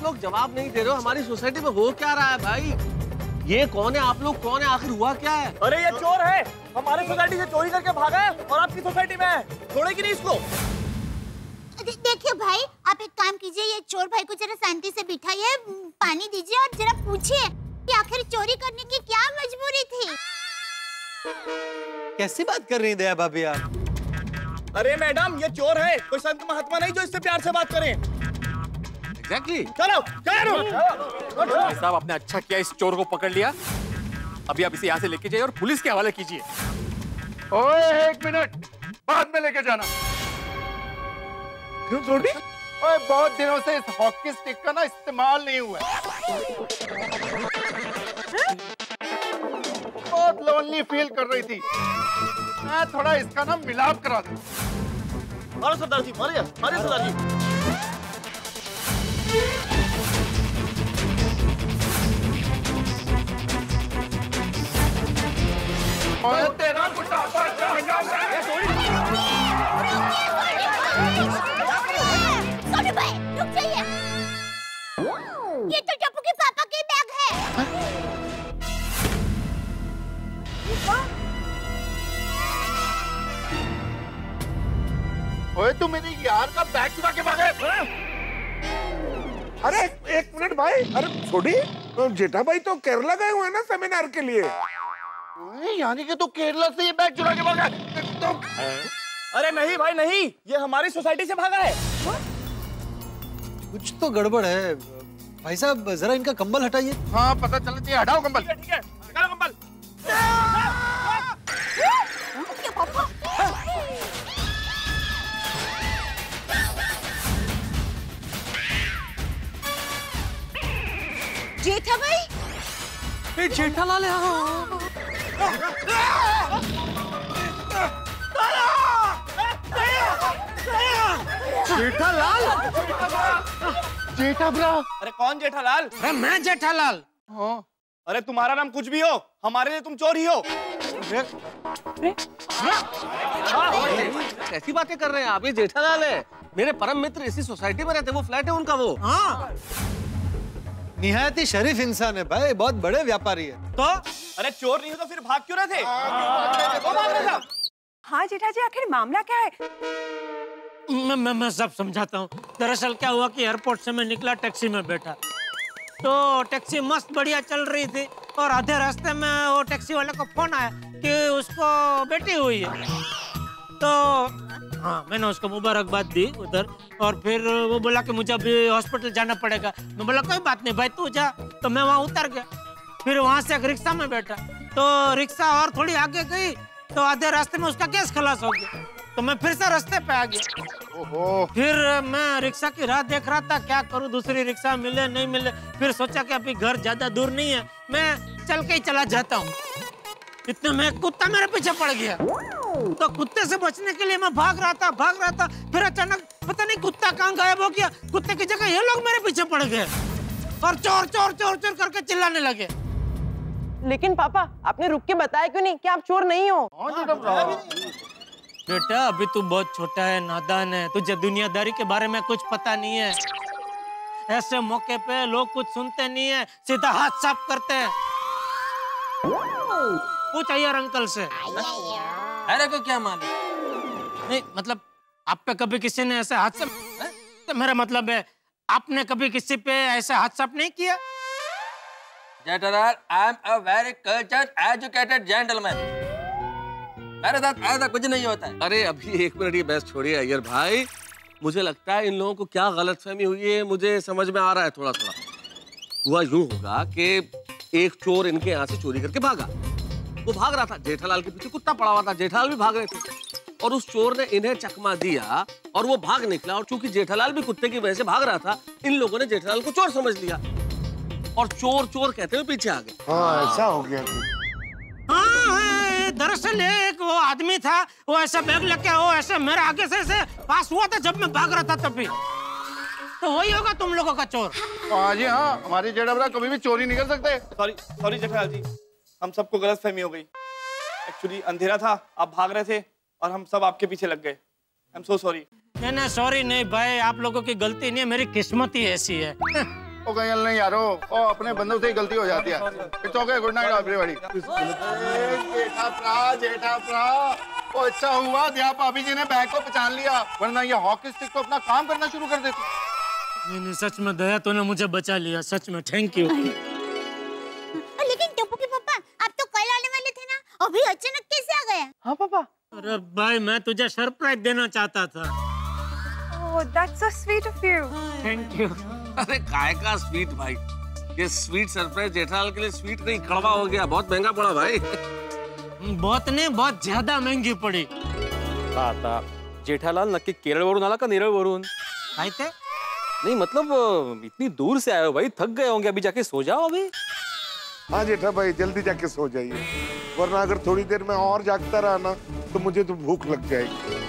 लोग जवाब नहीं दे रहे हो? हमारी सोसाइटी में हो क्या रहा है भाई? ये कौन है? आप लोग कौन है? आखिर हुआ क्या है? अरे ये चोर है, हमारी सोसाइटी से चोरी करके भागा है और आपकी सोसाइटी में है। छोड़ेगी नहीं इसको। देखिए भाई, आप एक काम कीजिए, ये चोर भाई को जरा शांति से बिठाइए, पानी दीजिए और जरा पूछिए कि आखिर चोरी करने की क्या मजबूरी थी। कैसी बात कर रही हैं दया भाभी आप? अरे मैडम, ये चोर है, कोई संत महात्मा नहीं जो इससे प्यार से बात करें। एग्जैक्टली। चलो चलो। भाई साहब, आपने अच्छा किया इस चोर को पकड़ लिया। अभी आप इसे यहाँ से लेके जाइए और पुलिस के हवाले कीजिए। ओए 1 मिनट, बाद में लेके जाना। क्यों छोटी? ओए बहुत दिनों से इस हॉकी स्टिक का ना इस्तेमाल नहीं हुआ है। बहुत लोनली फील कर रही थी, मैं थोड़ा इसका ना मिलाप करा दूं। मारो सरदार जी, मारिए मारिए सरदार जी। ओए तेरा कुटापा सोनू भाई रुक जाइए, ये तो टप्पू के पापा के बैग है। ओए तू मेरे यार का बैग चुरा के भागा है? अरे एक मिनट भाई, अरे छोड़ी, जेठा भाई तो केरला गए हुए हैं ना सेमिनार के लिए। यानी कि तू केरला से ये बैग चुरा के भागा तो? अरे नहीं भाई नहीं, ये हमारी सोसाइटी से भागा है। कुछ तो गड़बड़ है भाई साहब, जरा इनका कंबल हटाइए। हाँ पता चल रही है, हटाओ कंबल। ठीक है, हटाओ कंबल। जेठा भाई, ये जेठालाल है। जेठालाल? जेठा ब्रा। अरे कौन जेठालाल? अरे मैं जेठालाल। हाँ। अरे तुम्हारा नाम कुछ भी हो, हमारे लिए तुम चोर ही हो। कैसी बातें कर रहे हैं आप? ये जेठालाल है, मेरे परम मित्र, इसी सोसाइटी में रहते, वो फ्लैट है उनका वो। हाँ, निहायत ही शरीफ इंसान है भाई, बहुत बड़े व्यापारी है। तो अरे चोर नहीं हो तो फिर भाग क्यों रहे थे? हाँ जेठा जी, आखिर मामला क्या है? मैं सब समझाता हूँ। दरअसल क्या हुआ कि एयरपोर्ट से मैं निकला, टैक्सी में बैठा, तो टैक्सी मस्त बढ़िया चल रही थी और आधे रास्ते में वो टैक्सी वाले को फोन आया कि उसको बेटी हुई है। तो हाँ, मैंने उसको मुबारकबाद दी उधर, और फिर वो बोला कि मुझे अभी हॉस्पिटल जाना पड़ेगा। मैं बोला कोई बात नहीं भाई, तू जा। तो मैं वहाँ उतर गया, फिर वहाँ से एक रिक्शा में बैठा, तो रिक्शा और थोड़ी आगे गई तो आधे रास्ते में उसका केस खलास हो गया, तो मैं फिर से रास्ते पे आ गया। ओहो। फिर मैं रिक्शा की राह देख रहा था, क्या करूं, दूसरी रिक्शा मिले नहीं मिले। फिर सोचा कि अभी घर ज्यादा दूर नहीं है, मैं चल के ही चला जाता हूँ। इतने में एक कुत्ता मेरे पीछे पड़ गया, तो कुत्ते से बचने के लिए मैं भाग रहा था। फिर अचानक पता नहीं कुत्ता कहाँ गायब हो गया, कुत्ते की जगह ये लोग मेरे पीछे पड़ गए और चोर चोर चोर चोर करके चिल्लाने लगे। लेकिन पापा, आपने रुक के बताया क्यों नहीं कि आप चोर नहीं हो? बेटा, अभी तू बहुत छोटा है, नादान है, तुझे दुनियादारी के बारे में कुछ पता नहीं है। ऐसे मौके पे लोग कुछ सुनते नहीं है, सीधा हाथ साफ करते हैं। पूछ अय्यर अंकल से। अरे को क्या मालूम? नहीं मतलब आप पे कभी किसी ने ऐसे हाथ साफ, तो मेरा मतलब है आपने कभी किसी पे ऐसे हाथ साफ नहीं किया? Jethalal, I am a very cultured educated gentleman. मेरे साथ ऐसा कुछ नहीं होता है। अरे अभी 1 मिनट, ये बहस छोड़िए अय्यर भाई। मुझे लगता है इन लोगों को क्या गलतफहमी हुई है, मुझे समझ में आ रहा है थोड़ा थोड़ा। हुआ यूं होगा कि एक चोर इनके यहाँ से चोरी करके भागा। वो भाग रहा था, जेठालाल के पीछे कुत्ता पड़ा हुआ था, जेठालाल भी भाग रहे थे, और उस चोर ने इन्हें चकमा दिया और वो भाग निकला। और चूंकि जेठालाल भी कुत्ते की वजह से भाग रहा था, इन लोगों ने जेठालाल को चोर समझ लिया और चोर चोर कहते हुए पीछे आ गए। हाँ, ऐसा हो गया। हाँ, दरअसल एक वो आदमी था, वो ऐसा बैग लेके वो ऐसे मेरे आगे से ऐसे पास हुआ था जब मैं भाग रहा था तभी। तो वही होगा तुम लोगों का चोर। हाँ जी हाँ, हमारी जेठाब्रा कभी भी चोरी नहीं कर सकते। सॉरी जेठालाल जी, हम सबको गलतफहमी हो गई। एक्चुअली अंधेरा था, आप भाग रहे थे और हम सब आपके पीछे लग गए। I am so sorry. नहीं सॉरी नहीं भाई, आप लोगों की गलती नहीं है, मेरी किस्मत ही ऐसी है। ओ गयल नहीं यारो, ओ अपने बंदों से ही गलती हो जाती है। It's okay, good night everybody. Jetha प्रा ओ अच्छा हुआ दिया भाभी जी ने बैग को पहचान लिया, वरना ये हॉकी स्टिक तो अपना काम करना शुरू कर देती। नहीं, सच में दया तूने मुझे बचा लिया, सच में थैंक यू। लेकिन टप्पू के पापा, आप तो कल आने वाले थे ना, अभी अचानक कैसे आ गए? हाँ पापा। अरे भाई मैं तुझे सरप्राइज देना चाहता था। Oh, that's so sweet of you. Thank you. अरे काय का स्वीट भाई, ये स्वीट सरप्राइज जेठालाल के लिए स्वीट नहीं कड़वा हो गया, बहुत महंगा पड़ा भाई। बहुत नहीं, बहुत ज्यादा महंगी पड़ी। आता जेठालाल नक्की केरळवरून आला का नेरळवरून? काय ते? नहीं मतलब इतनी दूर से आए हो भाई, थक गए होंगे, अभी जाके सो जाओ अभी। हाँ जेठा भाई जल्दी जाके सो जाइए, वरना अगर थोड़ी देर में और जागता रहा ना तो मुझे तो भूख लग जाएगी।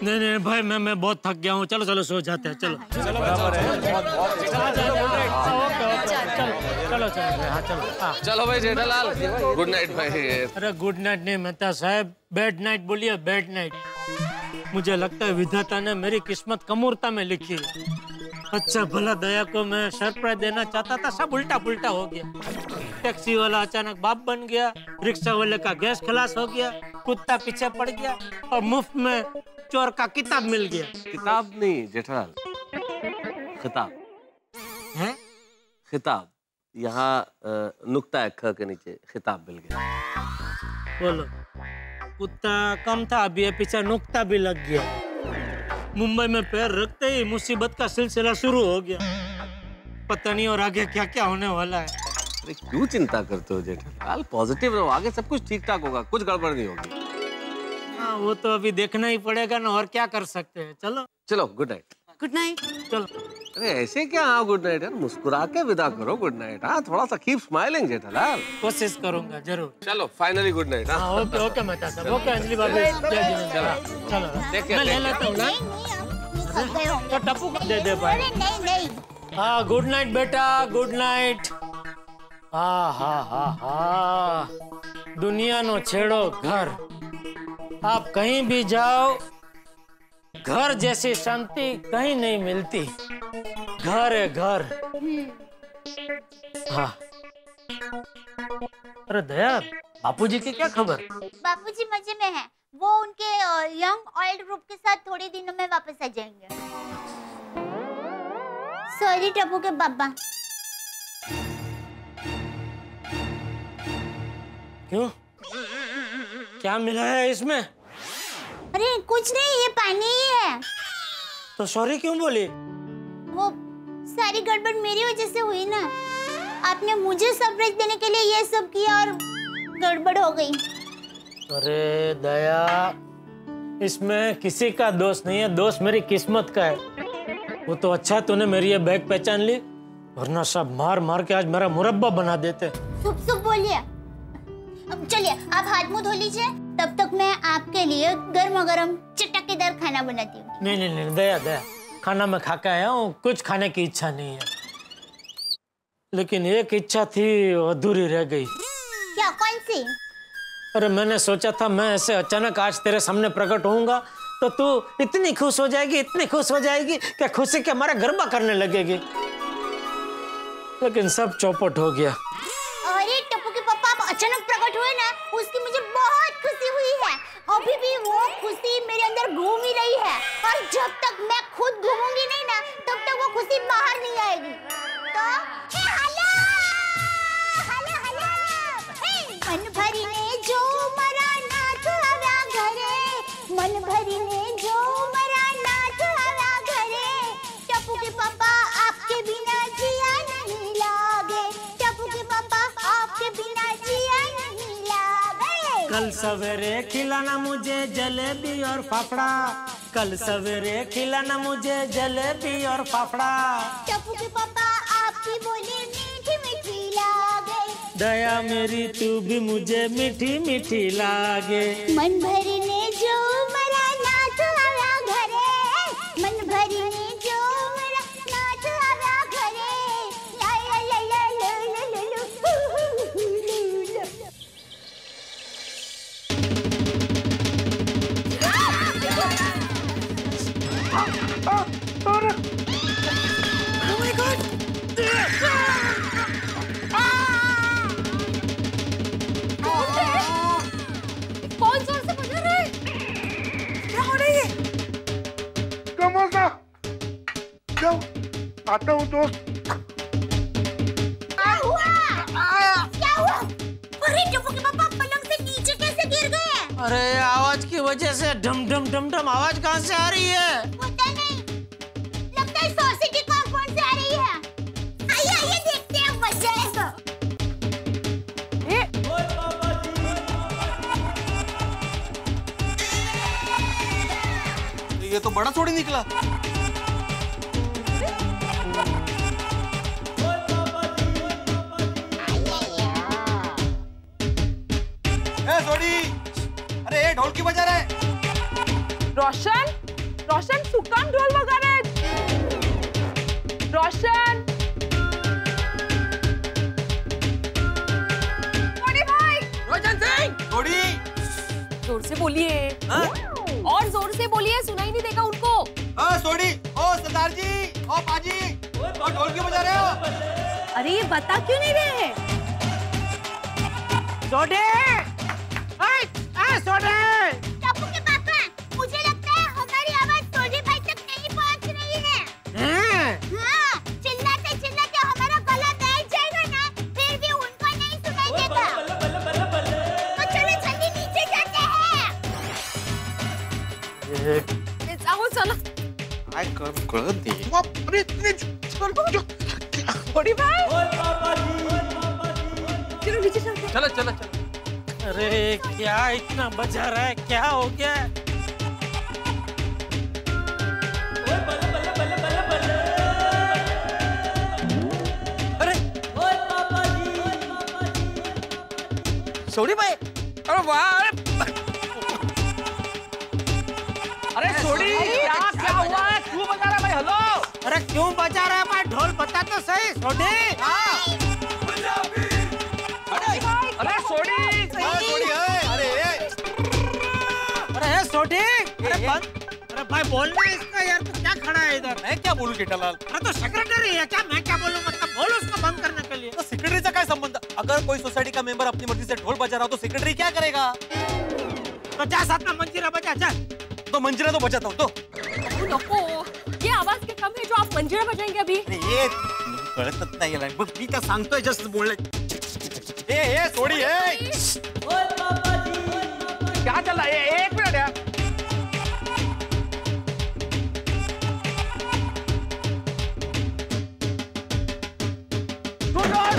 नहीं भाई मैं बहुत थक गया हूँ, चलो सो जाते हैं, चलो। चलो भाई जेठालाल, गुड नाइट भाई। अरे गुड नाइट नहीं मेहता साहब, बैड नाइट बोलिए, बैड नाइट। मुझे लगता है विधाता ने मेरी किस्मत कमूरता में लिखी है। अच्छा भला दया को मैं सरप्राइज देना चाहता था, सब उल्टा पुल्टा हो गया। टैक्सी वाला अचानक बाप बन गया, रिक्शा वाले का गैस खलास हो गया, कुत्ता पीछे पड़ गया और मुफ्त में चोर का किताब मिल गया। किताब नहीं जेठालाल, खिताब है। खिताब, यहाँ नुक्ता है ख के नीचे, खिताब मिल गया। बोलो, कुत्ता कम था, अभी पीछे नुक्ता भी लग गया। मुंबई में पैर रखते ही मुसीबत का सिलसिला शुरू हो गया। पता नहीं और आगे क्या क्या होने वाला है। अरे क्यों चिंता करते हो जेठालाल, पॉजिटिव रहो, आगे सब कुछ ठीक ठाक होगा, कुछ गड़बड़ नहीं होगी। हाँ वो तो अभी देखना ही पड़ेगा ना, और क्या कर सकते हैं। चलो चलो गुड नाइट। Good night. चलो। अरे ऐसे क्या हाँ गुड नाइट यार, मुस्कुरा के विदा करो गुड नाइट। हाँ थोड़ा सा कीप स्माइलिंग जेठालाल। कोशिश करूंगा जरूर। चलो फाइनली गुड नाइट। हाँ ओके मेहता साहब, ओके अंजलि भाभी, चलो मैं ले लेता हूँ ना। तो टप्पू को दे दे भाई। नहीं। हाँ गुड नाइट बेटा, गुड नाइट। हाँ दुनिया नो छेड़ो घर, आप कहीं भी जाओ घर जैसी शांति कहीं नहीं मिलती। घर है घर। हाँ अरे दया, बापूजी की क्या खबर? बापूजी मजे में हैं, वो उनके यंग ऑयल ग्रुप के साथ थोड़े दिनों में वापस आ जाएंगे। सॉरी टप्पू के पापा। क्यों, क्या मिला है इसमें? अरे कुछ नहीं, ये पानी ही है। तो सॉरी क्यों बोली? वो सारी गड़बड़ मेरी वजह से हुई ना, आपने मुझे सरप्राइज देने के लिए ये सब किया और गड़बड़ हो गई। अरे दया, इसमें किसी का दोष नहीं है, दोष मेरी किस्मत का है। वो तो अच्छा तूने मेरी ये बैग पहचान ली, वरना सब मार मार के आज मेरा मुरब्बा बना देते। सुप बोलिए। अब चलिए आप हाथ मुंह धो लीजिए, तब तक मैं आपके लिए गर्मा गर्म चटकदार खाना बनाती हूँ। नहीं दया, खाना मैं खा के आया हूँ, कुछ खाने की इच्छा नहीं है। लेकिन एक इच्छा थी अधूरी रह गई। क्या, कौन सी? अरे मैंने सोचा था मैं ऐसे अचानक आज तेरे सामने प्रकट होऊंगा तो तू इतनी खुश हो जाएगी कि खुशी के हमारा गरबा करने लगेगी। लेकिन सब चौपट हो गया। अरे टप्पू के पापा, आप अचानक प्रकट हुए ना, उसकी मुझे बहुत खुशी हुई है। अभी भी वो खुशी मेरे अंदर घूम ही रही है, और जब तक मैं खुद घूमूंगी नहीं ना, तब तक वो खुशी बाहर नहीं आएगी। तो मन भरीने जो मरा नाथ आव्या घरे, मन भरीने जो मरा नाथ आव्या घरे। टप्पू के पापा आपके बिना जिया नहीं लागे, टप्पू के पापा आपके बिना जिया नहीं लागे। कल सवेरे खिलाना मुझे जलेबी और फाफड़ा, कल सवेरे खिलाना मुझे जलेबी और फाफड़ा। टप्पू के पापा आपकी बोली मीठी मीठी लागे, दया मेरी तू भी मुझे मीठी मीठी लागे। मन भरने जो मरा नाथ आव्या घरे, मन भरने जो मरा नाथ आव्या घरे। ला ला ला ला ला ला ला ला। Oh my samosa. जाओ, आता हूँ दोस्त। क्या हुआ? अरे टप्पू के पापा पलंग से नीचे कैसे गिर गए? अरे आवाज की वजह से ढम ढम ढम ढम आवाज कहाँ से आ रही है? पता नहीं, लगता है सोसाइटी कॉम्पाउंड से आ रही है। आइए आइए देखते हैं वजह है तो। ये तो बड़ा थोड़ी निकला। अरे ये ढोल क्यों बजा रहा है? रोशन, रोशन सुकाम ढोल बजा रहा है। रोशन, सोडी भाई, रोशन सिंह, थोड़ी जोर से बोलिए। और जोर से बोलिए, सुनाई नहीं देगा उनको। सोडी, ओ सरदार जी, ओ पाजी, और ढोल क्यों बजा रहे हो? अरे ये बता क्यों नहीं रहे? सोडे, सोडे। टप्पू के पापा, मुझे लगता है हमारी आवाज सोडी भाई तक नहीं पहुंच रही है। हाँ, चिल्लाते चिल्लाते हमारा गला बैठ जाएगा ना, फिर भी उनको नहीं सुनाई देगा। तो चलो जल्दी नीचे जाते हैं। आओ चलो। कर दे। सोडी भाई, चलो नीचे चलते हैं। चलो चलो चलो। अरे क्या इतना बजा रहा है, क्या हो गया? अरे सोडी भाई, अरे वाह, अरे सोडी, क्या हुआ है? क्यों बजा रहा है भाई? हेलो, अरे क्यों बजा रहा है भाई? ढोल बता तो सही। सोडे, अरे सोडी, अरे सोडे, अरे भाई बोलना इसका यार, तो क्या खड़ा है इधर? मैं क्या बोलूं जेठालाल? अरे तो सेक्रेटरी है क्या? मैं क्या बोलूं? मतलब बोल उसको बंद करने के लिए। तो सेक्रेटरीचा काय संबंध? अगर कोई सोसाइटी का मेंबर अपनी मर्जी से ढोल बजा रहा हो तो सेक्रेटरी क्या करेगा? तो जा साथ में मंजीरा बजा, जा। तो मंजीरा तो बजाता हूँ तो। नको, ये आवाज के कम है जो आप मंजीरा बजाएंगे अभी। ये कळतच नाही याला. बघ मी काय सांगतोय जस्ट बोलले. ए सोडी ए. क्या चल रहा है? एक मिनट यार।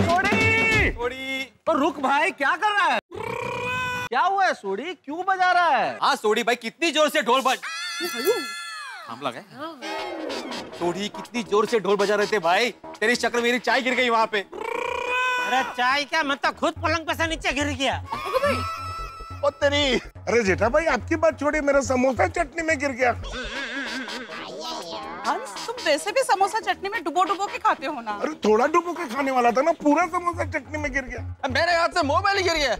सोडी, रुक भाई, क्या कर रहा है? क्या हुआ है सोडी? क्यों बजा रहा है? हाँ सोडी भाई, कितनी जोर से ढोल बज हमला गए। सोडी कितनी जोर से ढोल बजा रहे थे भाई, तेरी चक्कर मेरी चाय गिर गई वहाँ पे। अरे चाय क्या, मैं तो खुद पलंग पे से नीचे गिर गया। ओ तेरी, अरे जेठा भाई आपकी बात छोड़िए, मेरा समोसा चटनी में गिर गया। हंस, तुम वैसे भी समोसा चटनी में डुबो डुबो के खाते हो ना। अरे थोड़ा डुबो के खाने वाला था ना, पूरा समोसा चटनी में गिर गया। मेरे हाथ से मोबाइल ही गिर गया।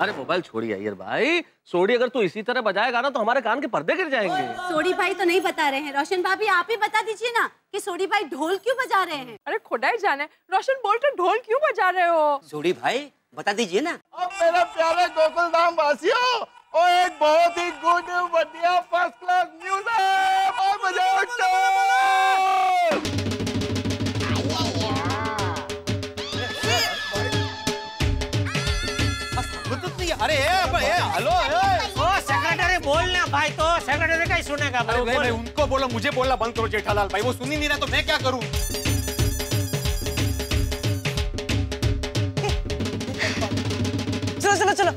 अरे मोबाइल छोड़िए अय्यर भाई, सोडी अगर तू इसी तरह बजाएगा ना तो हमारे कान के पर्दे गिर जाएंगे। सोडी भाई तो नहीं बता रहे हैं, रोशन भाभी आप ही बता दीजिए ना कि सोडी भाई ढोल क्यों बजा रहे हैं। अरे खुदाई जाने, रोशन बोल तो ढोल क्यों बजा रहे हो? सोडी भाई बता दीजिए ना। मेरा प्यारे गोकुलधाम वासियों, और एक बहुत ही गुड बढ़िया फर्स्ट क्लास न्यूज़ है। और बजाओ ढोल। अरे हेलो, ओ सेक्रेटरी बोलना भाई, तो सेक्रेटरी का ही सुनेगा भाई। अरे मैं उनको बोला, मुझे बोलना बंद करो जेठालाल भाई, वो सुन ही नहीं रहा तो मैं क्या करूं? चलो चलो चलो।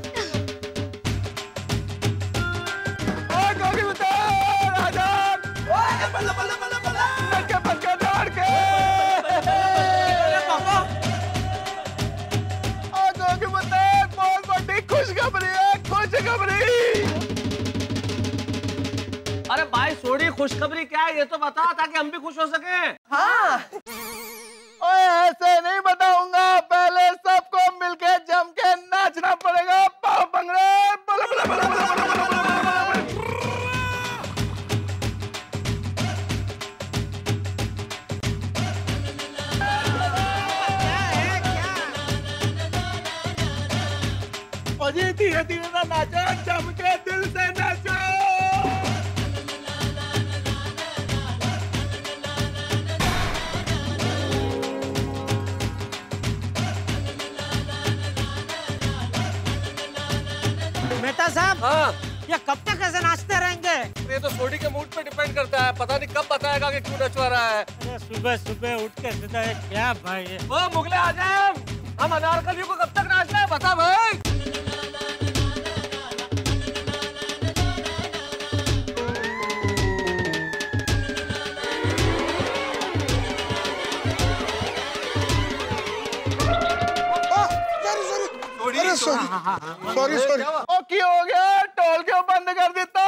अरे भाई सोडी, खुशखबरी क्या है ये तो बता, ताकि हम भी खुश हो सके। हाँ, ओए ऐसे नहीं बताऊंगा, पहले सबको मिलके जम के नाचना पड़ेगा। पाव भंगड़े, बला बला बला बला बला बला बला। अजी धीरे धीरे ना नाचो, जम के दिल से नाचो। ये कब तक ऐसे नाचते रहेंगे? ये तो सोडी के मूड पे डिपेंड करता है, पता नहीं कब बताएगा कि क्यों नचवा रहा है। अरे सुबह सुबह उठ के सीधा ये क्या भाई ये? ओ मुगले आजम, हम अनारकलियों को कब तक नाचना है बता भाई। सॉरी ओ क्या हो गया? टोल क्यों बंद कर देता?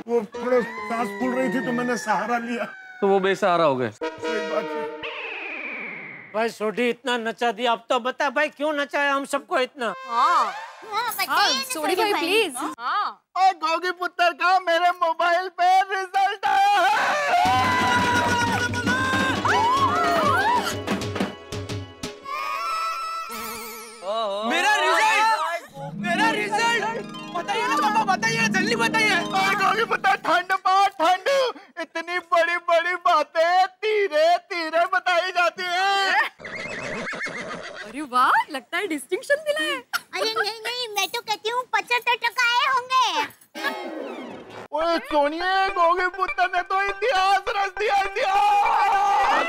वो थोड़ा सांस फूल रही थी तो मैंने सहारा लिया। तो वो बेसहारा हो गए। भाई सोडी इतना नचा दिया, अब तो बता भाई क्यों नचाया हम सबको इतना? हाँ सोडी भाई प्लीज। हाँ ओ गोगी पुत्र का मेरे मोबाइल पे रिजल्ट आया है। मेरा रिजल्ट बताइए ना पापा, बताइए जल्दी बताइए। गोगी पुत्र ठंड पाओ ठंड, इतनी बड़ी बड़ी बातें धीरे धीरे बताई जाती है। अरे वाह, लगता है डिस्टिंक्शन मिला है। अरे नहीं नहीं, मैं तो कहती हूँ 75% आए होंगे। ओए सोनिए, गोगी पुत्र ने तो इतिहास रच दिया, इतिहास।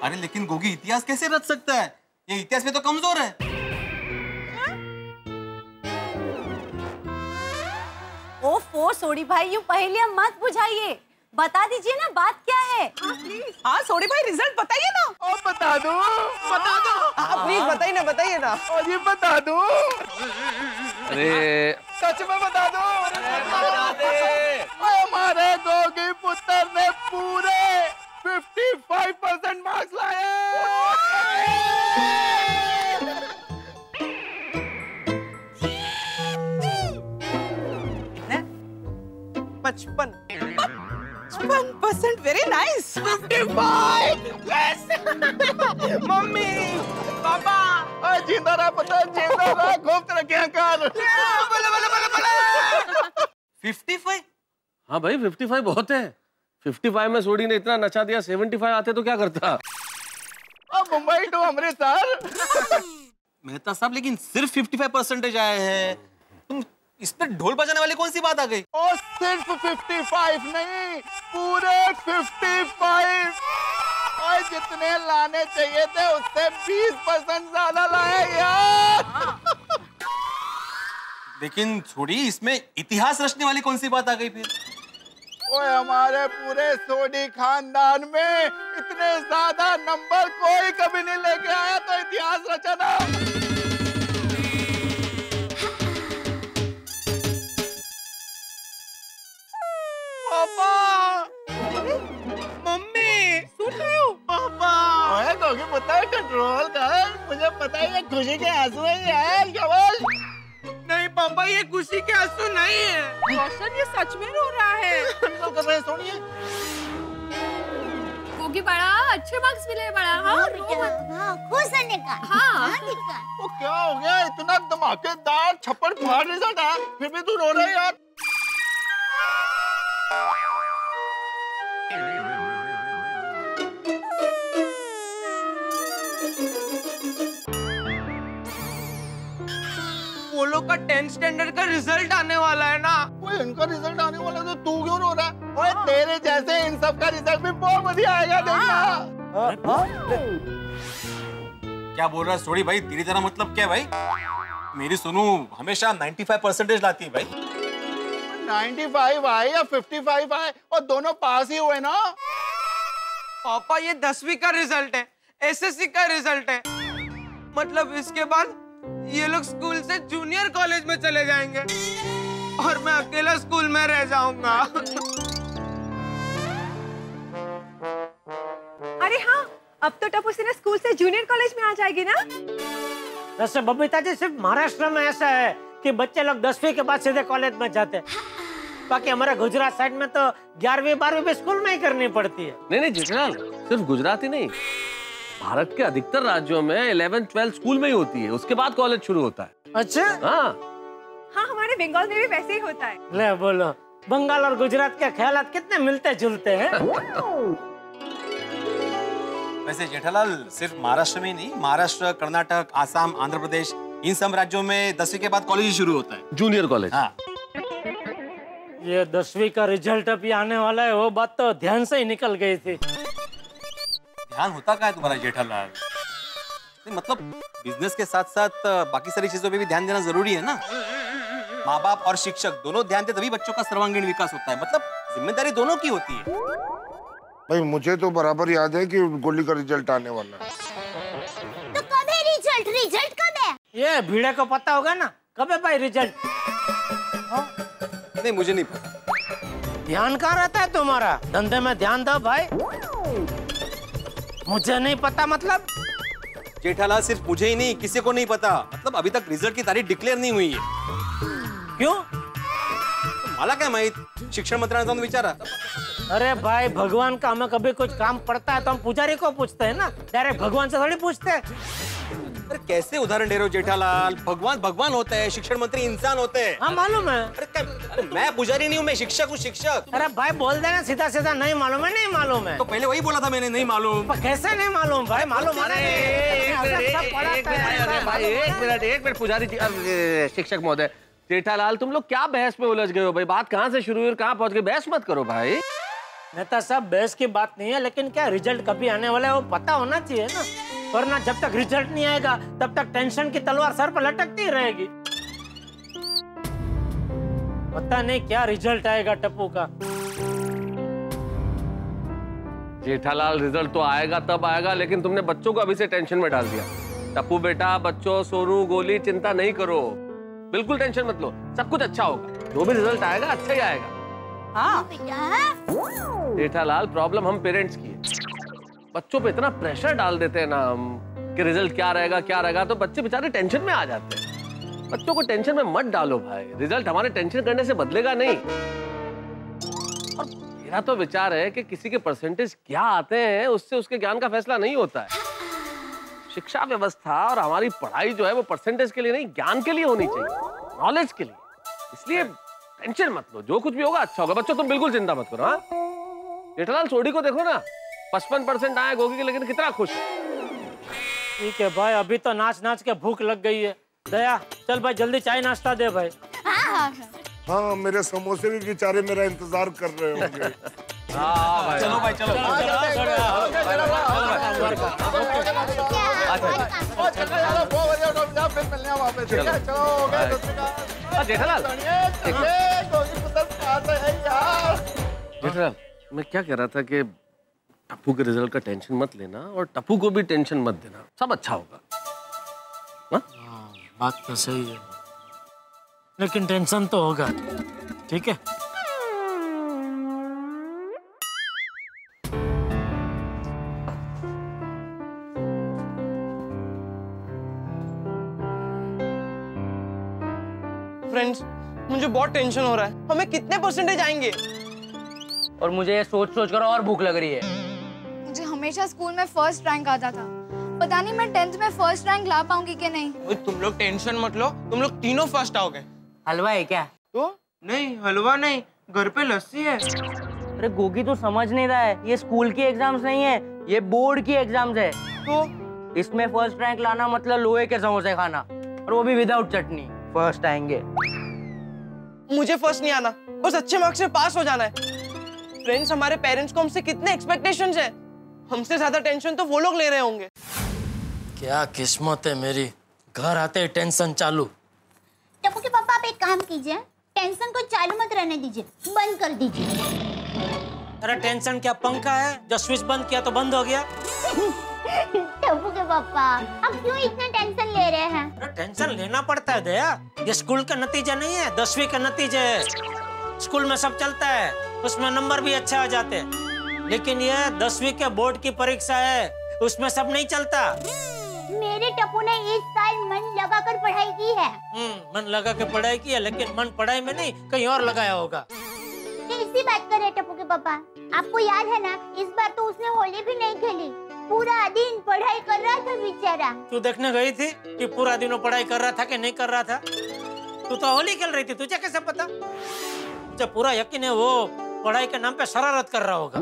अरे लेकिन गोगी इतिहास कैसे रच सकता है? ये इतिहास में तो कमजोर है। ओफो सोडी भाई, यूं पहेलियां मत बुझाइए, बता दीजिए ना बात क्या है। हाँ सोडी भाई रिजल्ट बताइए ना। ओ बता दो, बता दो। प्लीज बताइए ना, बताइए ना। ओ जी बता दो। अरे सच में बता दो। हमारे गोगी पुत्र ने पूरे 55% मार्क्स लाए। 55%, very nice. 55 yes. Mummy papa जिंदा रहा, पता जिंदा रहा, खूब तरक्कियां कर। 55? हाँ भाई 55 बहुत है। 55 में सोडी ने इतना नचा दिया, 75 आते तो क्या करता? अब मुंबई टू अमृतसर। मेहता साहब लेकिन सिर्फ 55% आए हैं। तुम इसमें ढोल बजाने वाली कौन सी बात आ गई? और सिर्फ 55 नहीं, पूरे 55। और जितने लाने चाहिए थे उससे 20% ज्यादा लाए यार। लेकिन छोड़ी, इसमें इतिहास रचने वाली कौन सी बात आ गई फिर? ओए हमारे पूरे सोडी खानदान में इतने ज्यादा नंबर कोई कभी नहीं लेके आया, तो इतिहास रचा ना। पापा, मम्मी, सुन रहे हो? पापा, ओए गोगी पुत्र कंट्रोल कर, मुझे पता है ये खुशी के आंसू हैं यार, केवल। नहीं पापा, ये खुशी के आंसू नहीं है। रोशन ये सच में रो रहा है। कंट्रोल कर रहे हैं, सोनिए। गोगी बड़ा अच्छे मार्क्स मिले बड़ा। हाँ हाँ खुश होने का। हाँ ठीक है। वो क्या हो गया? इतना धमाकेदार छप्पड़ फाड़ रिजल्ट आया, फिर भी तू रो रहा है यार। वो लोग का 10th स्टैंडर्ड का रिजल्ट आने वाला है ना। वो इनका रिजल्ट आने वाला तो तू क्यों रो रहा है? ओए तेरे जैसे इन सब का रिजल्ट भी बहुत बढ़िया आएगा, देखना। क्या बोल रहा है सोडी भाई? तेरी तरह मतलब क्या है भाई? मेरी सुनू हमेशा 95% लाती है भाई। 95 आए या 55 आए, और दोनों पास ही हुए ना। पापा ये 10वीं का रिजल्ट है, एसएससी का रिजल्ट है। मतलब इसके बाद ये लोग स्कूल से जूनियर कॉलेज में चले जाएंगे और मैं अकेला स्कूल में रह जाऊंगा। अरे हाँ, अब तो टप्पू सिन्हा स्कूल से जूनियर कॉलेज में आ जाएगी ना। वैसे बबीता जी सिर्फ महाराष्ट्र में ऐसा है कि बच्चे लोग 10वीं के बाद सीधे कॉलेज में जाते हैं। बाकी हमारा गुजरात साइड में तो 11वीं 12वीं भी स्कूल में ही करनी पड़ती है। नहीं नहीं जेठालाल, सिर्फ गुजरात ही नहीं, भारत के अधिकतर राज्यों में 11th 12th स्कूल में ही होती है, उसके बाद कॉलेज शुरू होता है। अच्छा हाँ हाँ, हमारे बंगाल में भी वैसे ही होता है। ले बोलो, बंगाल और गुजरात के ख्यालात कितने मिलते जुलते हैं। वैसे जेठालाल सिर्फ महाराष्ट्र में ही नहीं, महाराष्ट्र, कर्नाटक, आसाम, आंध्र प्रदेश इन सब राज्यों में 10वीं के बाद कॉलेज ही शुरू होता है। Junior college. हाँ। ये 10वीं का रिजल्ट अभी आने वाला है, वो बात तो ध्यान से ही निकल गई थी। ध्यान होता क्या है तुम्हारा जेठालाल? नहीं मतलब बिजनेस के साथ साथ बाकी सारी चीजों पे भी ध्यान देना जरूरी है ना। माँ बाप और शिक्षक दोनों ध्यान दे तभी बच्चों का सर्वांगीण विकास होता है। मतलब जिम्मेदारी दोनों की होती है। भाई मुझे तो बराबर याद है कि गोली का रिजल्ट आने वाला है। तो कब है रिजल्ट? रिजल्ट कब है? ये भीड़े को पता होगा ना कब है भाई रिजल्ट? नहीं मुझे नहीं पता। ध्यान कहाँ रहता है तुम्हारा? धंधे में ध्यान दो भाई। मुझे नहीं पता मतलब? जेठालाल सिर्फ मुझे ही नहीं किसी को नहीं पता। मतलब अभी तक रिजल्ट की तारीख डिक्लेयर नहीं हुई है। क्यों? मला काय माहित, शिक्षण मंत्र्यांना जाऊन विचारा। अरे भाई भगवान का हमें कभी कुछ काम पड़ता है तो हम पुजारी को पूछते हैं ना, डायरेक्ट भगवान से थोड़ी पूछते हैं। अरे कैसे उदाहरण दे रहे हो जेठालाल? भगवान भगवान होते हैं, शिक्षण मंत्री इंसान होते हैं। हाँ मालूम है। अरे मैं पुजारी नहीं हूँ, मैं शिक्षक हूँ, शिक्षक। अरे भाई बोल देना सीधा सीधा, नहीं मालूम है, नहीं मालूम है। तो पहले वही बोला था मैंने, नहीं मालूम। कैसे नहीं मालूम भाई? मालूम एक मिनट पुजारी जी, शिक्षक महोदय, जेठालाल तुम लोग क्या बहस में उलझ गए हो भाई? बात कहाँ से शुरू हुई और कहाँ पहुंच गई? बहस मत करो भाई। नेता साहब बहस की बात नहीं है, लेकिन क्या रिजल्ट कभी आने वाला है वो पता होना चाहिए ना, वरना जब तक रिजल्ट नहीं आएगा तब तक टेंशन की तलवार सर पर लटकती ही रहेगी। पता नहीं क्या रिजल्ट आएगा टप्पू का। जेठालाल रिजल्ट तो आएगा तब आएगा, लेकिन तुमने बच्चों को अभी से टेंशन में डाल दिया। टप्पू बेटा, बच्चों, सोनू, गोली, चिंता नहीं करो, बिल्कुल टेंशन मत लो, सब कुछ अच्छा होगा। जो भी रिजल्ट आएगा अच्छा ही आएगा। हाँ जेठालाल प्रॉब्लम हम पेरेंट्स की है। बच्चों पे इतना प्रेशर डाल देते हैं ना हम कि रिजल्ट क्या रहेगा, तो बच्चे बेचारे टेंशन में आ जाते हैं। बच्चों को टेंशन में मत डालो भाई, रिजल्ट हमारे टेंशन करने से बदलेगा नहीं। और मेरा तो विचार है कि किसी के परसेंटेज क्या आते हैं उससे उसके ज्ञान का फैसला नहीं होता है। शिक्षा व्यवस्था और हमारी पढ़ाई जो है वो परसेंटेज के लिए नहीं, ज्ञान के लिए होनी चाहिए, नॉलेज के लिए। इसलिए टेंशन मत लो, जो कुछ भी होगा अच्छा होगा। बच्चों तुम बिल्कुल चिंता मत करो। हाँ जेठालाल सोडी को देखो ना, 55% आए गोगी के, लेकिन कितना खुश है। ठीक है भाई, अभी तो नाच नाच के भूख लग गई है। दया चल भाई जल्दी चाय नाश्ता दे भाई। हाँ मेरे समोसे भी बेचारे मेरा इंतजार कर रहे होंगे। चलो भाई चलो। जेठालाल मैं क्या कह रहा था कि टप्पू के रिजल्ट का टेंशन मत लेना और टप्पू को भी टेंशन मत देना, सब अच्छा होगा। बात तो सही है, लेकिन टेंशन तो होगा। ठीक है फ्रेंड्स, मुझे बहुत टेंशन हो रहा है। हमें कितने परसेंटेज आएंगे? और मुझे ये सोच सोच कर और भूख लग रही है। मुझे हमेशा स्कूल में फर्स्ट रैंक आता था, पता नहीं मैं 10th में फर्स्ट रैंक ला पाऊंगी कि नहीं। तुम लोग टेंशन मत लो, तुम लोग तीनों फर्स्ट आओगे। हलवा है क्या? तो नहीं, हलवा नहीं, घर पे लस्सी है। अरे गोगी तो समझ नहीं रहा है, ये स्कूल की एग्जाम्स नहीं है, ये बोर्ड की एग्जाम्स है। तो इसमें फर्स्ट रैंक लाना मतलब लोहे के समोसे खाना, और वो भी विदाउट चटनी। फर्स्ट आएंगे। मुझे फर्स्ट नहीं आना, बस अच्छे मार्क्स से पास हो जाना है। फ्रेंड्स, हमारे पेरेंट्स को हमसे कितने एक्सपेक्टेशंस है, हमसे ज्यादा टेंशन तो वो लोग ले रहे होंगे। क्या किस्मत है मेरी, घर आते ही टेंशन चालू। टप्पू के पापा आप एक काम कीजिए, टेंशन को चालू मत रहने दीजिए, बंद कर दीजिए। अरे टेंशन क्या पंखा है, जो स्विच बंद किया तो बंद हो गया। टप्पू के पापा आप क्यों इतना टेंशन ले रहे हैं? अरे टेंशन लेना पड़ता है दया, ये स्कूल का नतीजा नहीं है, 10वीं का नतीजा है। स्कूल में सब चलता है, उसमें नंबर भी अच्छे आ जाते हैं, लेकिन ये 10वीं के बोर्ड की परीक्षा है, उसमें सब नहीं चलता। मेरे टप्पू ने इस साल मन लगाकर पढ़ाई की है। मन लगा के पढ़ाई की है, लेकिन मन पढ़ाई में नहीं कहीं और लगाया होगा। इसी बात कर रहे टप्पू के पापा, आपको याद है ना, इस बार तो उसने होली भी नहीं खेली, पूरा दिन पढ़ाई कर रहा था बेचारा। तू देखने गई थी कि पूरा दिन वो पढ़ाई कर रहा था कि नहीं कर रहा था? तू तो होली खेल रही थी, तुझे कैसे पता? मुझे पूरा यकीन है वो पढ़ाई के नाम पे शरारत कर रहा होगा।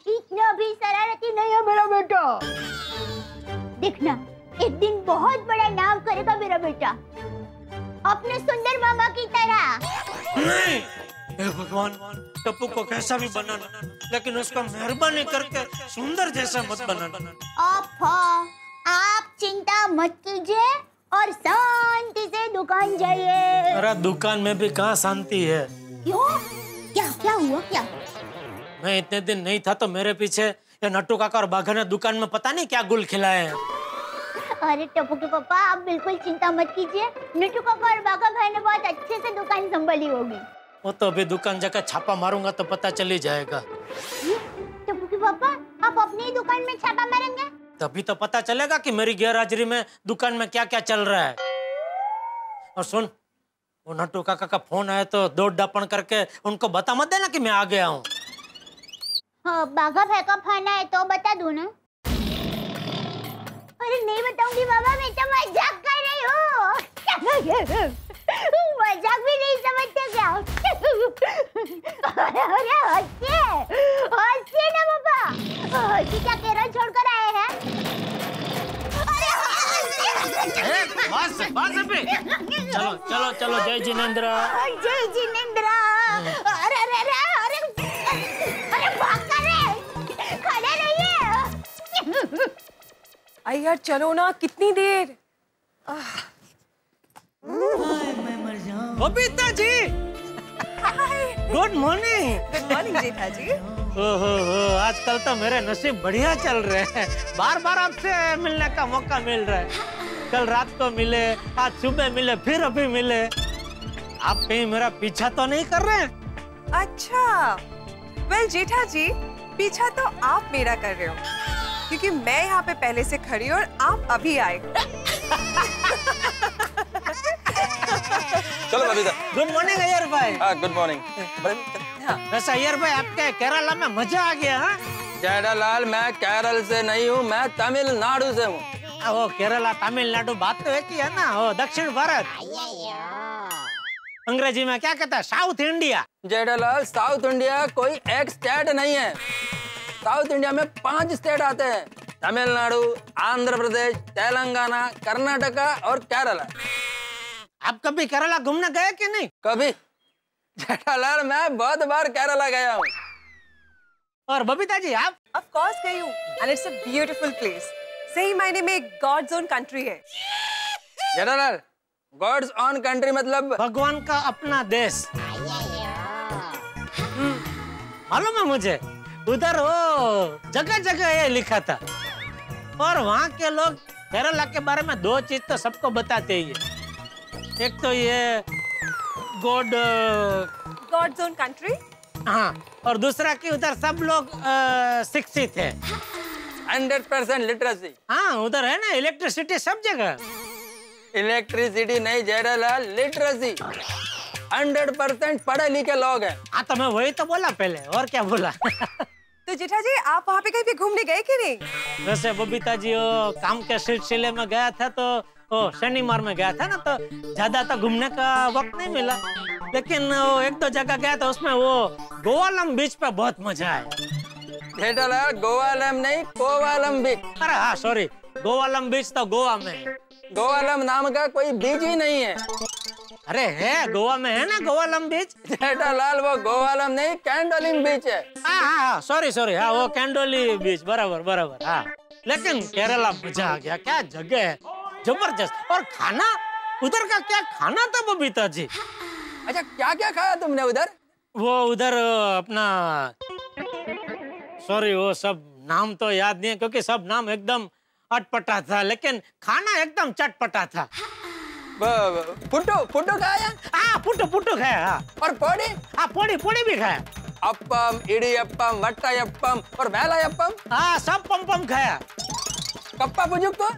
इतना भी शरारती नहीं है मेरा बेटा। देखना एक दिन बहुत बड़ा नाम करेगा मेरा बेटा, अपने सुंदर मामा की तरह। नहीं, हे भगवान, टप्पू को कैसा भी बनाना, लेकिन उसको मेहरबानी करके सुंदर जैसा मत बनाना। आप चिंता मत कीजिए और शांति से दुकान जाइए। अरे दुकान में भी कहाँ शांति है? क्यों? क्या हुआ क्या? मैं इतने दिन नहीं था तो मेरे पीछे ये नट्टू काका और बाघा ने दुकान में पता नहीं क्या गुल खिलाए हैं। अरे टप्पू के पापा, आप बिल्कुल चिंता मत कीजिए, नट्टू काका और बाघा भाई ने बहुत अच्छे से दुकान संभाली होगी। वो तो अभी दुकान जाकर छापा मारूंगा तो पता चल ही जाएगा। टप्पू के पापा, आप अपनी दुकान में छापा मारेंगे? तभी तो पता चलेगा कि मेरी गैरहाजिरी में दुकान में क्या क्या चल रहा है। और सुन, वो नट्टू काका का फोन आया तो दौड़ दापण करके उनको बता मत देना कि मैं आ गया हूँ। हाँ, बाघा भाई का फोन आया तो बता दूं ना? अरे नहीं बताऊंगी बाबा, मैं तो मजाक कर रही हूँ। मजाक भी नहीं समझते क्या? अरे हंसिए ना बाबा, हंसी क्या केरल छोड़कर आए हैं? चलो चलो चलो, जय जिनेंद्र। जय जिनेंद्र। अरे अरे अरे अरे अरे भाग कर रहे, खड़े रहिए। आई यार चलो ना, कितनी देर। Babita ji, good morning. Good morning जेठा जी। ओहो, आजकल तो मेरे नसीब बढ़िया चल रहे हैं, बार बार आपसे मिलने का मौका मिल रहा है। कल रात को मिले, आज सुबह मिले, फिर अभी मिले। आप कहीं मेरा पीछा तो नहीं कर रहे हैं? अच्छा, वेल जेठा जी, पीछा तो आप मेरा कर रहे हो, क्योंकि मैं यहाँ पे पहले से खड़ी और आप अभी आए। चलो बबीता। गुड मॉर्निंग अय्यर भाई। हाँ, गुड मॉर्निंग। वैसे अय्यर भाई, आपके केरला में मजा आ गया? हाँ जेठालाल, मैं केरल से नहीं हूँ, मैं तमिलनाडु से हूँ। वो केरला तमिलनाडु बात तो एक ही है ना, वो दक्षिण भारत। अंग्रेजी में क्या कहता है? South India. Jethalal, south India कोई एक स्टेट नहीं है। साउथ इंडिया में 5 स्टेट आते हैं, तमिलनाडु, आंध्र प्रदेश, तेलंगाना, कर्नाटका और केरला। आप कभी केरला घूमने गए कि नहीं? कभी। जेठालाल, मैं बहुत बार केरला गया हूँ। और बबीता जी आप? ऑफ कोर्स गई हूँ, and it's a beautiful place. सही मायने में गॉड्स ओन कंट्री है। जेठालाल, गॉड्स ओन कंट्री मतलब भगवान का अपना देश। मालूम है मुझे, उधर वो जगह जगह ये लिखा था। और वहाँ के लोग केरला के बारे में 2 चीज तो सबको बताते ही है। एक तो ये गॉड्स ओन कंट्री, हाँ, और दूसरा कि उधर सब लोग शिक्षित है। 100% लिटरेसी। हाँ, उधर है ना इलेक्ट्रिसिटी सब जगह। इलेक्ट्रिसिटी नहीं जेठालाल, लिटरेसी। 100% पढ़े लिखे लोग हैं। हाँ, तो मैं वही तो बोला पहले, और क्या बोला? तो जेठा जी, आप वहाँ पे कहीं भी घूमने गए कि नहीं? वैसे बबीता जी, वो काम के सिलसिले में गया था तो वो शनिवार में गया था ना, तो ज्यादा तो घूमने का वक्त नहीं मिला। लेकिन वो 1-2 जगह गया था, उसमें वो गोवालम बीच पे बहुत मजा आया। जेठालाल, गोवालम नहीं, कोवालम बीच। अरे हाँ, सॉरी, गोवालम बीच तो गोवा में है। गोवालम नाम का कोई बीच ही नहीं है। अरे है, गोवा में है ना गोवालम बीच। जेठालाल, वो गोवालम नहीं, कैंडोलिम बीच है। हाँ, सॉरी, हाँ, वो कैंडोली बीच, बराबर। हाँ, लेकिन केरला मजा आ गया, क्या जगह है, जबरदस्त। और खाना, उधर का क्या खाना था बबीता जी? अच्छा, क्या क्या खाया तुमने उधर? वो उधर अपना, सॉरी, वो सब नाम तो याद नहीं है, क्योंकि सब नाम एकदम अटपटा था, लेकिन खाना एकदम चटपटा था। पुट्टू खाया? हाँ, पुट्टू खाया। हाँ। और पोड़ी? हाँ, पोड़ी भी खाया। अप्पम, इडियप्पम, वट्टायप्पम और वेलायप्पम। हाँ, सब पम खाया। कप्पा पुजुक्को?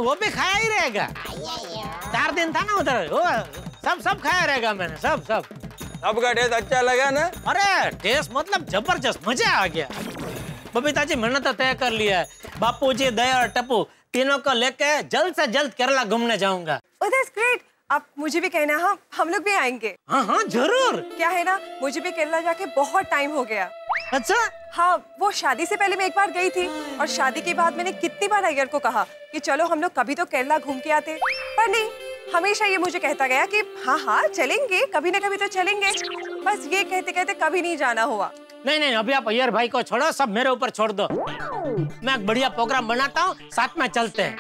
वो भी खाया ही रहेगा। 4 दिन था ना उधर, वो सब खाया रहेगा मैंने, सब। सबका टेस्ट अच्छा लगा ना? अरे टेस्ट मतलब जबरदस्त, मजा आ गया। बबीता जी, मैंने तो तय कर लिया है, बापूजी, दया और टप्पू तीनों को लेके जल्द से जल्द केरला घूमने जाऊंगा। Oh, that's great. आप मुझे भी कहना, हाँ, हम लोग भी आएंगे। हाँ, जरूर। क्या है ना, मुझे भी केरला जाके बहुत टाइम हो गया। अच्छा? हाँ, वो शादी से पहले मैं एक बार गई थी और शादी के बाद मैंने कितनी बार अय्यर को कहा कि चलो हम लोग कभी तो केरला घूम के आते, पर नहीं, हमेशा ये मुझे कहता गया कि हाँ हाँ चलेंगे, कभी ना कभी तो चलेंगे। बस ये कहते कहते कभी नहीं जाना हुआ। नहीं नहीं, अभी आप अय्यर भाई को छोड़ो, सब मेरे ऊपर छोड़ दो। मैं एक बढ़िया प्रोग्राम बनाता हूँ, साथ में चलते हैं।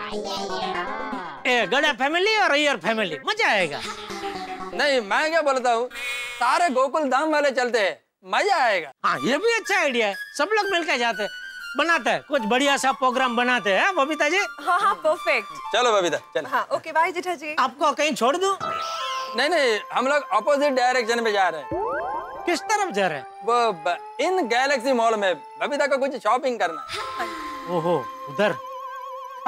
गड़ा फैमिली और अय्यर फैमिली, मजा आएगा। नहीं, मैं क्या बोलता हूँ, सारे गोकुल धाम वाले चलते हैं, मजा आएगा। हाँ, ये भी अच्छा आइडिया है, सब लोग मिलकर जाते हैं, बनाते हैं कुछ बढ़िया सा प्रोग्राम बनाते हैं। बबीता जी? हाँ हाँ, परफेक्ट। चलो बबीता, चलो। हाँ, ओके, बाय जेठा जी। आपको कहीं छोड़ दूं? नहीं नहीं, हम लोग अपोजिट डायरेक्शन में जा रहे हैं। किस तरफ जा रहे हैं? वो इन गैलेक्सी मॉल में बबीता को कुछ शॉपिंग करना है। ओहो, उधर?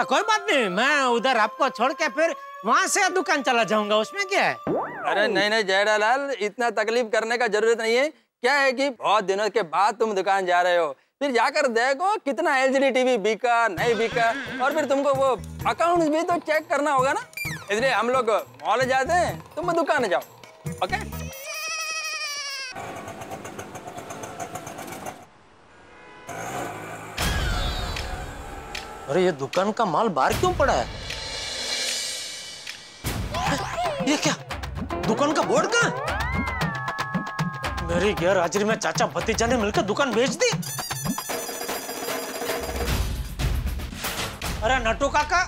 कोई बात नहीं, मैं उधर आपको छोड़ के फिर वहाँ से दुकान चला जाऊंगा, उसमें क्या है? अरे नहीं नहीं जेठालाल, इतना तकलीफ करने का जरूरत नहीं है। क्या है कि बहुत दिनों के बाद तुम दुकान जा रहे हो, फिर जाकर देखो कितना एलसीडी टीवी बिका नहीं बिका, और फिर तुमको वो अकाउंट्स भी तो चेक करना होगा ना। इसलिए हम लोग मॉल जाते हैं, तुम दुकान जाओ। ओके? अरे ये दुकान का माल बाहर क्यों पड़ा है? ये क्या? दुकान का बोर्ड कहाँ है? मेरी गैर हाजिरी में चाचा भतीजा ने मिलकर दुकान बेच दी। अरे नट्टू काका।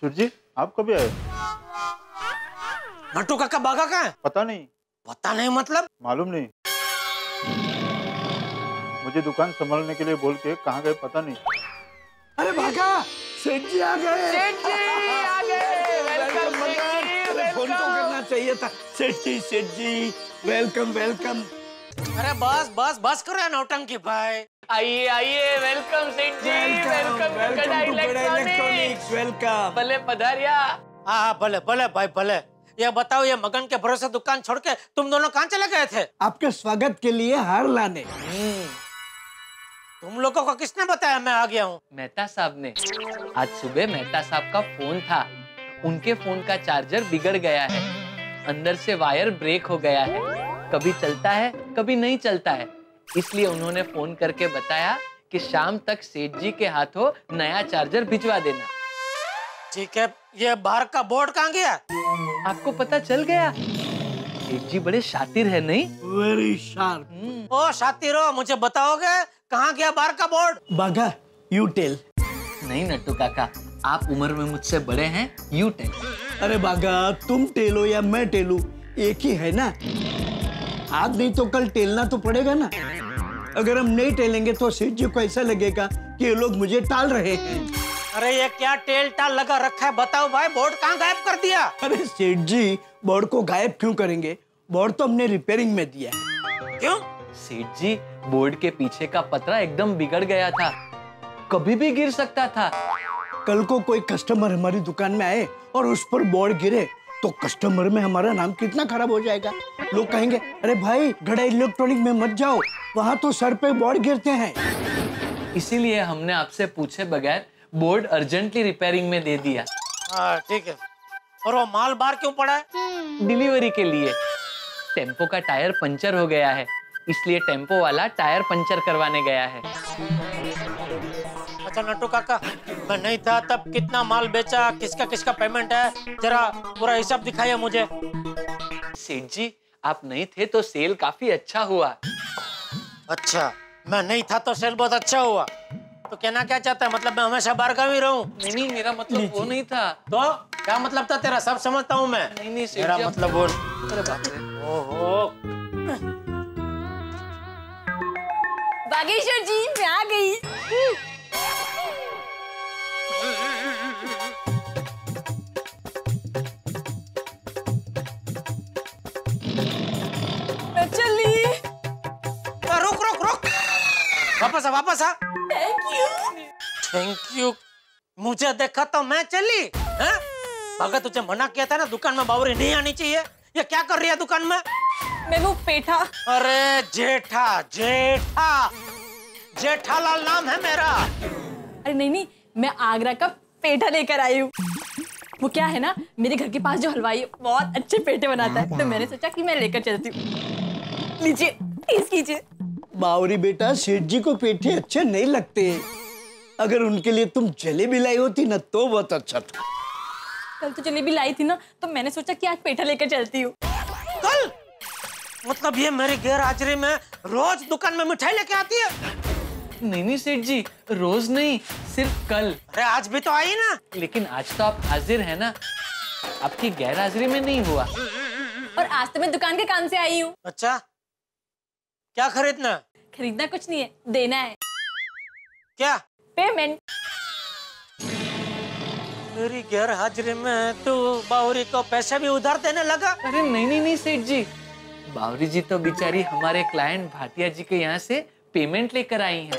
सेठ जी, आप कभी आए? नट्टू काका बागा कहाँ है? पता नहीं। पता नहीं मतलब? मालूम नहीं, मुझे दुकान संभालने के लिए बोल के कहाँ गए पता नहीं। अरे भागा, सेठ जी आ गए। सेठ जी आ गए। वेलकम मदन। फोन तो करना चाहिए था। सेठ जी वेलकम वेलकम। अरे बस करो नौटंकी भाई। आइए आइए, वेलकम सेठ जी, वेलकम गड़ा इलेक्ट्रॉनिक्स। वेलकम। भले पधारिया। हाँ भले भले भाई भले। ये बताओ, ये मगन के भरोसे दुकान छोड़ के तुम दोनों कहाँ चले गए थे? आपके स्वागत के लिए हार लाने। तुम लोगों को किसने बताया मैं आ गया हूँ? मेहता साहब ने। आज सुबह मेहता साहब का फोन था, उनके फोन का चार्जर बिगड़ गया है, अंदर से वायर ब्रेक हो गया है, कभी चलता है कभी नहीं चलता है। इसलिए उन्होंने फोन करके बताया कि शाम तक सेठ जी के हाथों नया चार्जर भिजवा देना। ठीक है, ये बाहर का बोर्ड कहाँ गया? आपको पता चल गया? सेठ जी बड़े शातिर है नहीं? Very sharp. ओ शातिर हो, मुझे बताओगे कहाँ गया बाहर का बोर्ड? बागा, यू टेल। नहीं नट्टू काका, आप उम्र में मुझसे बड़े हैं, यू टेल। अरे बागा, तुम टेलो या मैं टेलू, एक ही है ना। आज नहीं तो कल टेलना तो पड़ेगा ना। अगर हम नहीं टेलेंगे तो सेठ जी को ऐसा लगेगा कि ये लोग मुझे टाल रहे हैं। अरे ये क्या टेल टाल लगा रखा है, बताओ भाई, बोर्ड कहाँ गायब कर दिया? अरे सेठ जी, बोर्ड को गायब क्यों करेंगे? बोर्ड तो हमने रिपेयरिंग में दिया है। क्यों? सेठ जी, बोर्ड के पीछे का पतरा एकदम बिगड़ गया था, कभी भी गिर सकता था। कल को कोई कस्टमर हमारी दुकान में आए और उस पर बोर्ड गिरे तो कस्टमर में हमारा नाम कितना खराब हो जाएगा। लोग कहेंगे, अरे भाई गड़ा इलेक्ट्रॉनिक में मत जाओ, वहाँ तो सर पे बोर्ड गिरते हैं। इसीलिए हमने आपसे पूछे बगैर बोर्ड अर्जेंटली रिपेयरिंग में दे दिया। हाँ ठीक है। और वो माल बाहर क्यों पड़ा है? डिलीवरी के लिए। टेम्पो का टायर पंचर हो गया है, इसलिए टेम्पो वाला टायर पंचर करवाने गया है। अच्छा नट्टू काका, मैं नहीं था तब कितना माल बेचा, किसका किसका पेमेंट है, जरा पूरा हिसाब दिखाइए मुझे। सेठ जी, आप नहीं थे तो सेल काफी अच्छा हुआ। अच्छा, मैं नहीं था तो सेल बहुत अच्छा हुआ, तो कहना क्या चाहता है? मतलब मैं हमेशा बाहर का भी रहूं? नहीं, मेरा मतलब वो नहीं था। तो क्या मतलब था तेरा? सब समझता हूँ मैं। नहीं मेरा मतलब वो। अरे बाप रे। ओहो, बागेश्वर जी, मैं आ गई। मैं चली। रुक। वापस आ। Thank you. मुझे देखा तो मैं चली? हैं? भगत, तुझे मना किया था ना दुकान में बावरी नहीं आनी चाहिए। ये क्या कर रही है दुकान में? मैं वो पेठा। अरे जेठालाल नाम है मेरा। अरे नहीं, मैं आगरा का पेठा लेकर आई हूँ। वो क्या है ना, मेरे घर के पास जो हलवाई है बहुत अच्छे पेठे बनाता है, तो मैंने सोचा कि मैं लेकर चलती हूँ। लीजिए, टेस्ट कीजिए। बावरी बेटा, सेठ जी को पेठे अच्छे नहीं लगते। अगर उनके लिए तुम जलेबी लाई होती ना तो बहुत अच्छा था। कल तो जलेबी लाई थी ना, तो मैंने सोचा कि आज पेठा लेकर चलती हूँ। कल? मतलब ये मेरी गैर हाजिरी में रोज दुकान में मिठाई लेके आती है? नहीं सेठ जी, रोज नहीं, सिर्फ कल। अरे आज भी तो आई ना। लेकिन आज तो आप हाजिर है ना, आपकी गैर हाजिरी में नहीं हुआ। और आज तो मैं दुकान के काम से आई हूँ। अच्छा, क्या खरीदना? खरीदना कुछ नहीं है, देना है। क्या? पेमेंट। मेरी गैर हाजिरी में तो बावरी को पैसे भी उधार देने लगा। अरे नहीं सेठ जी, बावरी जी तो बेचारी हमारे क्लाइंट भाटिया जी के यहाँ से पेमेंट लेकर आई हैं।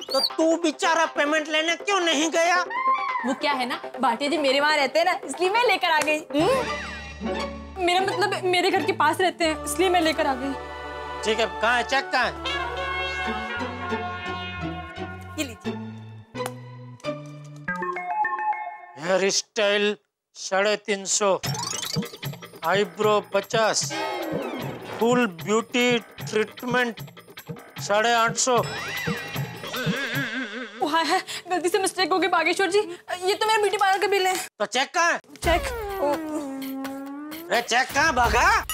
तो तू बेचारा पेमेंट लेने क्यों नहीं गया? वो क्या है ना, भाटिया जी मेरे वहाँ रहते हैं ना, इसलिए मैं लेकर आ गई। मेरा मतलब मेरे घर के पास रहते हैं, इसलिए मैं लेकर आ गई। ठीक है, कहाँ है चेक? कहाँ है? ये लीजिए। Hair style 350, eyebrow 50, full beauty treatment 850। है, गलती से मिस्टेक हो गई बागेश्वर जी, ये तो मेरा ब्यूटी पार्लर का बिल है। तो चेक कहाँ है? चेक। अरे चेक कहाँ भागा?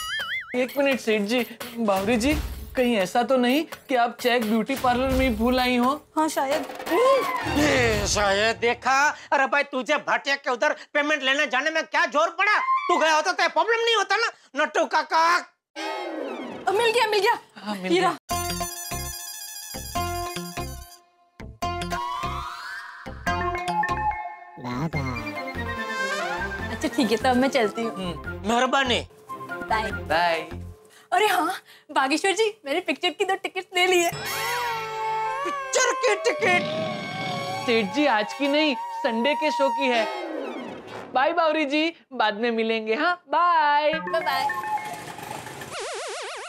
एक मिनट सेठ जी, बावरी जी कहीं ऐसा तो नहीं कि आप चेक ब्यूटी पार्लर में ही भूल आई हो? हाँ शायद। शायद देखा। अरे भाई तुझे भाटिया के उधर पेमेंट लेने जाने में क्या जोर पड़ा? तू गया होता तो प्रॉब्लम नहीं होता ना, नट्टू काका। मिल गया। हाँ, मिल गया। अच्छा ठीक है, तब मैं चलती हूँ। मेहरबानी। Bye bye. अरे हाँ बागेश्वर जी, मैंने पिक्चर की 2 टिकट ले ली है। पिक्चर की टिकट? सेठ जी आज की नहीं, संडे के शो की है। बाय बावरी जी, बाद में मिलेंगे। हाँ बाय। बाय।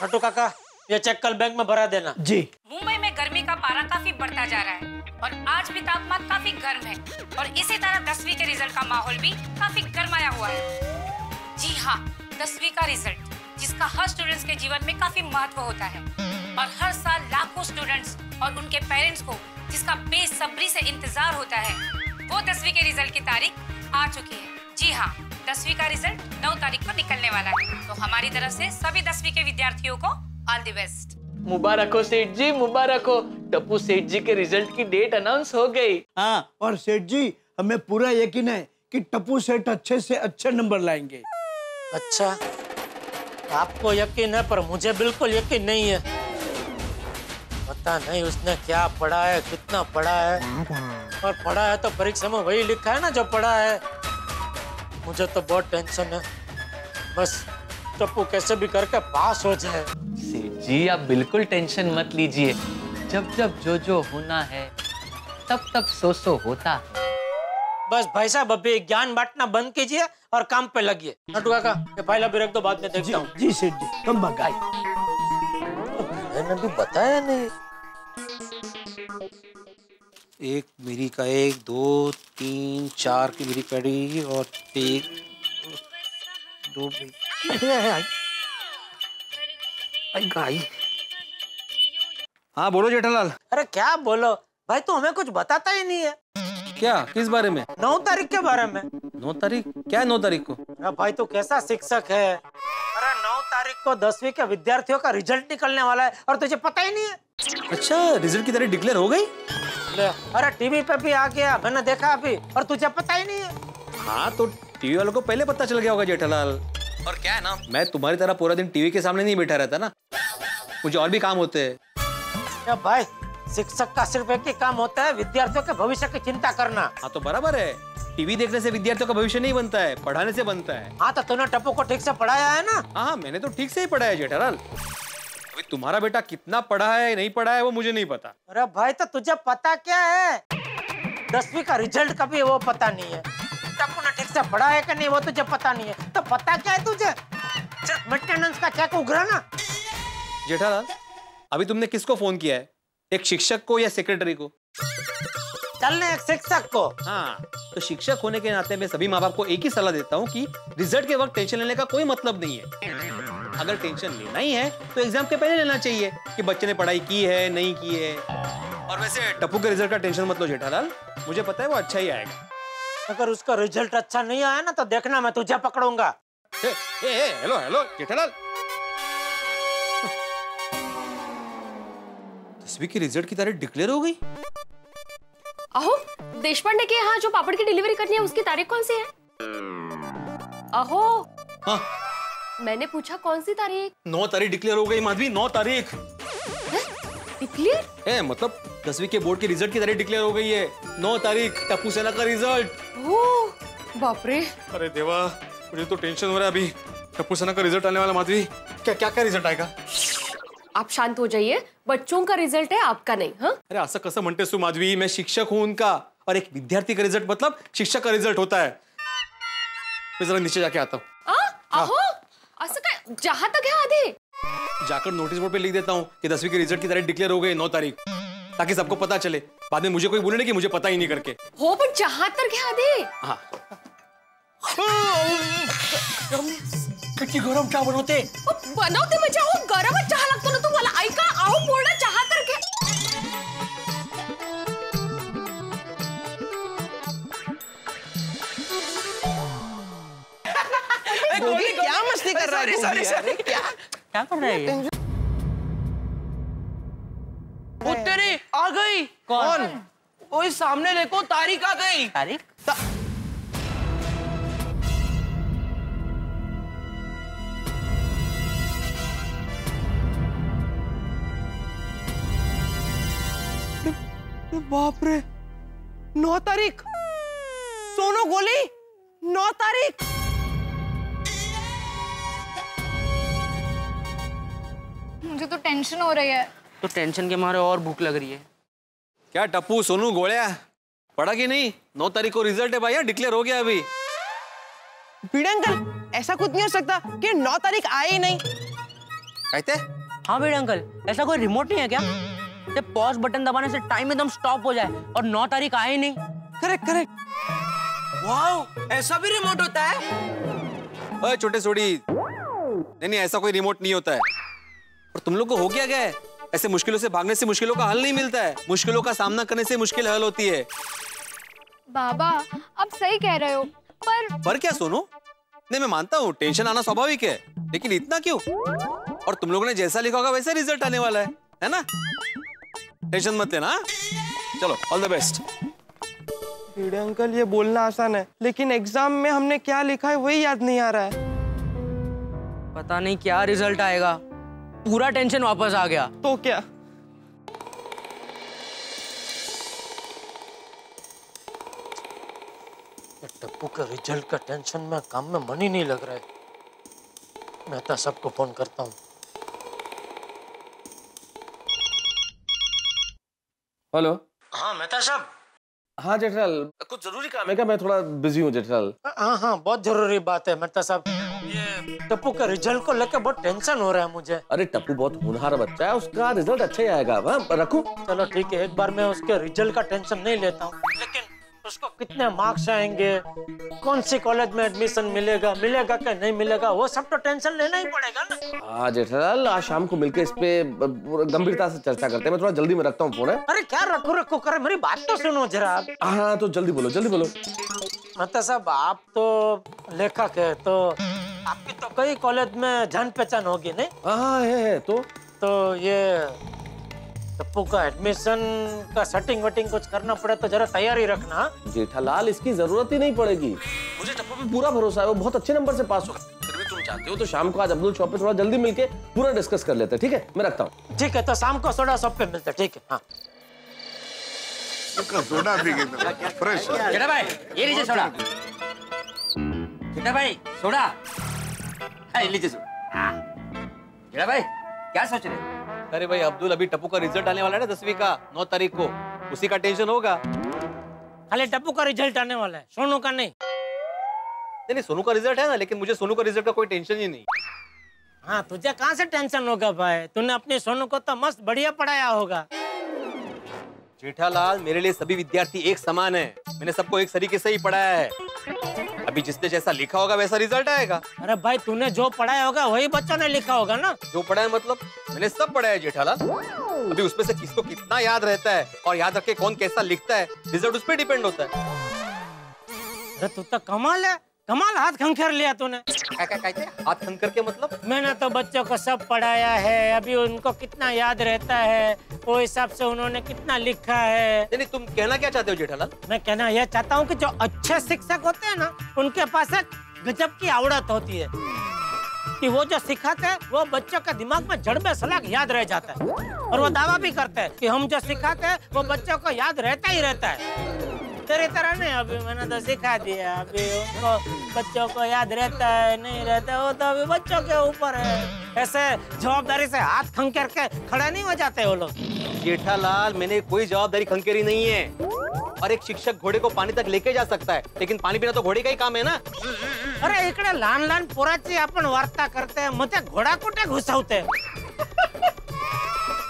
नट्टू काका, ये चेक कल बैंक में भरा देना। जी। मुंबई में गर्मी का पारा काफी बढ़ता जा रहा है और आज भी तापमान काफी गर्म है और इसी तरह 10वीं के रिजल्ट का माहौल भी काफी गर्माया हुआ है। जी हाँ, 10वीं का रिजल्ट जिसका हर स्टूडेंट्स के जीवन में काफी महत्व होता है और हर साल लाखों स्टूडेंट्स और उनके पेरेंट्स को जिसका बेसब्री से इंतजार होता है, वो 10वीं के रिजल्ट की तारीख आ चुकी है। जी हाँ, 10वीं का रिजल्ट 9 तारीख को निकलने वाला है। तो हमारी तरफ से सभी 10वीं के विद्यार्थियों को ऑल द बेस्ट। मुबारक हो सेठ जी, मुबारक हो। टप्पू सेठ जी के रिजल्ट की डेट अनाउंस हो गई। हाँ, और सेठ जी हमें पूरा यकीन है कि टप्पू सेठ अच्छे से अच्छे नंबर लाएंगे। अच्छा, आपको यकीन है पर मुझे बिल्कुल यकीन नहीं है। पता नहीं उसने क्या पढ़ा है, कितना पढ़ा है, और पढ़ा है तो परीक्षा में वही लिखा है ना जो पढ़ा है। मुझे तो बहुत टेंशन है, बस टप्पू कैसे भी करके पास हो जाए। सेठ जी आप बिल्कुल टेंशन मत लीजिए, जब जब जो होना है तब तब सो होता है। बस भाई साहब अभी ज्ञान बांटना बंद कीजिए और काम पे लगिए। नट्टू काका, ये फाइल अभी रख दो, बाद में देखता हूँ। जी सेठ जी, कम भगाई। मैंने भी बताया नहीं। एक मेरी का 1 2 3 4 की मेरी पड़ी और 1 2 गाई। हाँ बोलो जेठालाल। अरे क्या बोलो भाई, तू हमें कुछ बताता ही नहीं है। क्या, किस बारे में? 9 तारीख के बारे में। 9 तारीख? क्या 9 तारीख को? अरे भाई तू कैसा शिक्षक है? अरे 9 तारीख को 10वीं के विद्यार्थियों का रिजल्ट निकलने वाला है और तुझे पता ही नहीं है। अच्छा, रिजल्ट की तारीख डिक्लेयर हो गई? अरे टीवी पे भी आ गया, मैंने देखा अभी, और तुझे पता ही नहीं है। हाँ तो टीवी वालों को पहले पता चल गया होगा जेठालाल। और क्या है ना, मैं तुम्हारी तरह पूरा दिन टीवी के सामने नहीं बैठा रहता ना, मुझे और भी काम होते हैं। भाई शिक्षक का सिर्फ एक ही काम होता है, विद्यार्थियों के भविष्य की चिंता करना। हाँ तो बराबर है, टीवी देखने से विद्यार्थियों का भविष्य नहीं बनता है, पढ़ाने से बनता है। हाँ तो तूने टप्पू को ठीक से पढ़ाया है ना? हाँ मैंने तो ठीक से ही पढ़ाया जेठालाल। अभी तुम्हारा बेटा कितना पढ़ा है नहीं पढ़ा है वो मुझे नहीं पता। अरे भाई तो तुझे पता क्या है? 10वीं का रिजल्ट का भी वो पता नहीं है। टप्पू ने ठीक से पढ़ा है कि नहीं वो तुझे पता नहीं है, तो पता क्या है तुझे? सिर्फ मेंटेनेंस का चेक उघराना। जेठालाल अभी तुमने किसको फोन किया है, एक शिक्षक को या सेक्रेटरी को? चलने एक शिक्षक को। हाँ तो शिक्षक होने के नाते मैं सभी माँ बाप को एक ही सलाह देता हूँ कि रिजल्ट के वक्त टेंशन लेने का कोई मतलब नहीं है। अगर टेंशन लेना ही है तो एग्जाम के पहले लेना चाहिए कि बच्चे ने पढ़ाई की है नहीं की है। और वैसे टप्पू के रिजल्ट का टेंशन मत लो जेठालाल, मुझे पता है वो अच्छा ही आएगा। अगर उसका रिजल्ट अच्छा नहीं आया ना तो देखना मैं तुझे पकड़ूंगा। हेलो हेलो जेठालाल, 10वीं की रिजल्ट की तारीख डिक्लेयर हो गई। अहो, देशपांडे के यहाँ जो पापड़ की डिलीवरी करनी है उसकी तारीख कौन सी है? अहो, हाँ, मैंने पूछा कौन सी तारीख? 9 तारीख डिक्लेयर हो गई माधवी, 9 तारीख डिक्लेयर? मतलब 10वीं के बोर्ड की रिजल्ट की तारीख डिक्लेयर हो गई है। 9 तारीख टप्पू सेना का रिजल्ट। ओह, बाप रे। अरे देवा, मुझे तो टेंशन हो रहा है अभी। टप्पू सेना का रिजल्ट आने वाला माधवी, क्या रिजल्ट आएगा? आप शांत हो जाइए, बच्चों का रिजल्ट है, आपका नहीं। हाँ, अरे असं कसं म्हणतेस तू माधवी, मैं शिक्षक हूं उनका, और एक विद्यार्थी का रिजल्ट मतलब शिक्षक का रिजल्ट होता है। मैं जरा नीचे जाके आता हूँ। अहो, असं काय, जहां तक है आधी जाकर नोटिस बोर्ड पे लिख देता हूँ कि 10वीं की रिजल्ट की तारीख डिक्लेयर हो गई 9 तारीख, ताकि सबको पता चले, बाद में मुझे कोई बोले नहीं कि मुझे पता ही नहीं करके। हो, पण जहां तक है आधी। हाँ, किती गरम चहा बनवते? बनवते म्हणजे अहो गरमच चहा लागतो ना तुम्हाला, ऐका अहो पूर्ण चहा तर घे। गोली क्या मस्ती कर रहा है? सॉरी क्या कर रहा है ये? वो तेरी आ गई। कौन? ओए सामने देखो, तारीख आ गई। तारीख? बाप रे, 9 तारीख। सोनू गोली, 9 तारीख। मुझे तो टेंशन हो रही है। तो टेंशन के मारे और भूख लग रही है। क्या टप्पू सोनू गोलिया पढ़ा कि नहीं? 9 तारीख को रिजल्ट है भैया, डिक्लेयर हो गया अभी। पीड़े अंकल, ऐसा कुछ नहीं हो सकता कि 9 तारीख आए ही नहीं। कहते? हाँ बेड़े अंकल, ऐसा कोई रिमोट नहीं है क्या? पॉज बटन दबाने से टाइम एकदम स्टॉप हो जाए और 9 तारीख आए ही नहीं। Correct correct. वाओ, ऐसा भी रिमोट होता है? ओए छोटे सोड़ी, नहीं ऐसा कोई रिमोट नहीं होता है। और तुम लोग को हो क्या है? ऐसे मुश्किलों से भागने से मुश्किलों का हल नहीं मिलता है, मुश्किलों का सामना करने से मुश्किल हल होती है। बाबा, आप सही कह रहे हो, पर क्या सोनू? नहीं, मैं मानता हूँ टेंशन आना स्वाभाविक है, लेकिन इतना क्यों? और तुम लोगों ने जैसा लिखा होगा वैसा रिजल्ट आने वाला है ना? टेंशन मत लेना। चलो, all the best. Bhide uncle, ये बोलना आसान है, लेकिन एग्जाम में हमने क्या लिखा है वही याद नहीं आ रहा है। पता नहीं क्या रिजल्ट आएगा, पूरा टेंशन वापस आ गया। तो क्या? टप्पू के रिजल्ट का टेंशन में काम में मन ही नहीं लग रहा है। मेहता सबको फोन करता हूँ। हेलो। हाँ मेहता साहब। हाँ जेठालाल, कुछ जरूरी काम है क्या? मैं थोड़ा बिजी हूँ जेठालाल। हाँ, बहुत जरूरी बात है मेहता साहब। ये टप्पू के रिजल्ट को लेकर बहुत टेंशन हो रहा है मुझे। अरे टप्पू बहुत होनहार बच्चा है, उसका रिजल्ट अच्छा ही आएगा। रखो। चलो ठीक है, एक बार मैं उसके रिजल्ट का टेंशन नहीं लेता हूँ, लेकिन उसको कितने मार्क्स आएंगे, कौन सी कॉलेज में एडमिशन मिलेगा कि नहीं मिलेगा, वो सब तो टेंशन लेना ही पड़ेगा ना। हाँ जेठालाल, आज शाम को मिलकर इस पे गंभीरता से चर्चा करते हैं। मैं थोड़ा जल्दी में रखता हूँ फोन। अरे क्या रखो करे, मेरी बात तो सुनो जरा आप। हाँ तो जल्दी बोलो। मतलब साहब, आप तो लेखक है, तो आपकी तो कई कॉलेज में जान पहचान होगी नहीं? हाँ है। तो ये टप्पू का एडमिशन का सेटिंग वेटिंग कुछ करना पड़े तो जरा तैयारी रखना। जेठालाल, इसकी जरूरत ही नहीं पड़ेगी, मुझे टप्पू पे पूरा भरोसा है, वो बहुत अच्छे नंबर से पास होगा। फिर भी तुम चाहते हो तो शाम को आज अब्दुल शॉप पे थोड़ा जल्दी मिलके पूरा डिस्कस कर लेते हैं। ठीक है, मैं रखता हूँ। ठीक है, तो शाम को सोडा शॉप पे मिलते हैं। ठीक है। हाँ, सोडा भी फ्रेश। जेठा भाई, ये लीजिए सोडा। जेठा भाई, सोडा। हाँ, लीजिए सोडा। जेठा भाई, क्या सोच रहे हैं? अरे भाई अब्दुल, अभी टप्पू का रिजल्ट आने वाला है ना 10वीं का, 9 तारीख को, उसी का टेंशन होगा। खाली टप्पू का रिजल्ट आने वाला है, सोनू का नहीं। नहीं, सोनू का रिजल्ट है ना, लेकिन मुझे सोनू का रिजल्ट का कोई टेंशन ही नहीं। हाँ, तुझे कहाँ से टेंशन होगा भाई, तूने अपने सोनू को तो मस्त बढ़िया पढ़ाया होगा। जेठालाल, मेरे लिए सभी विद्यार्थी एक समान है, मैंने सबको एक तरीके से ही पढ़ाया है। अभी जिसने जैसा लिखा होगा वैसा रिजल्ट आएगा। अरे भाई तूने जो पढ़ाया होगा वही बच्चों ने लिखा होगा ना। जो पढ़ा है मतलब मैंने सब पढ़ा है जेठालाल। अभी उसमें से किसको कितना याद रहता है और याद रख के कौन कैसा लिखता है, रिजल्ट उस पर डिपेंड होता है। अरे तू तो कमाल है, कमाल हाथ खंखेर लिया तूने। हाथ खंखेर के मतलब? मैंने तो बच्चों को सब पढ़ाया है, अभी उनको कितना याद रहता है वो हिसाब से उन्होंने कितना लिखा है। नहीं तुम कहना क्या चाहते हो जेठालाल? मैं कहना यह चाहता हूँ कि जो अच्छे शिक्षक होते हैं ना उनके पास एक गजब की आवड़त होती है कि वो जो सिखाते हैं वो बच्चों के दिमाग में जड़ में सलाख याद रह जाता है, और वो दावा भी करते हैं कि हम जो सिखाते हैं वो बच्चों को याद रहता ही रहता है। तेरी तरह नहीं, अभी मैंने तो सिखा दिया, अभी उनको बच्चों को याद रहता है नहीं रहता है वो तो अभी बच्चों के ऊपर है। ऐसे जवाबदारी से हाथ खंखेर के खड़े नहीं हो जाते वो लोग। जेठालाल मैंने कोई जवाबदारी खंखेरी नहीं है, और एक शिक्षक घोड़े को पानी तक लेके जा सकता है, लेकिन पानी पीना तो घोड़े का ही काम है ना। अरे इकडे लहान लहान पोराची आपण वार्ता करते, मग ते घोडा कुठे घुसवते?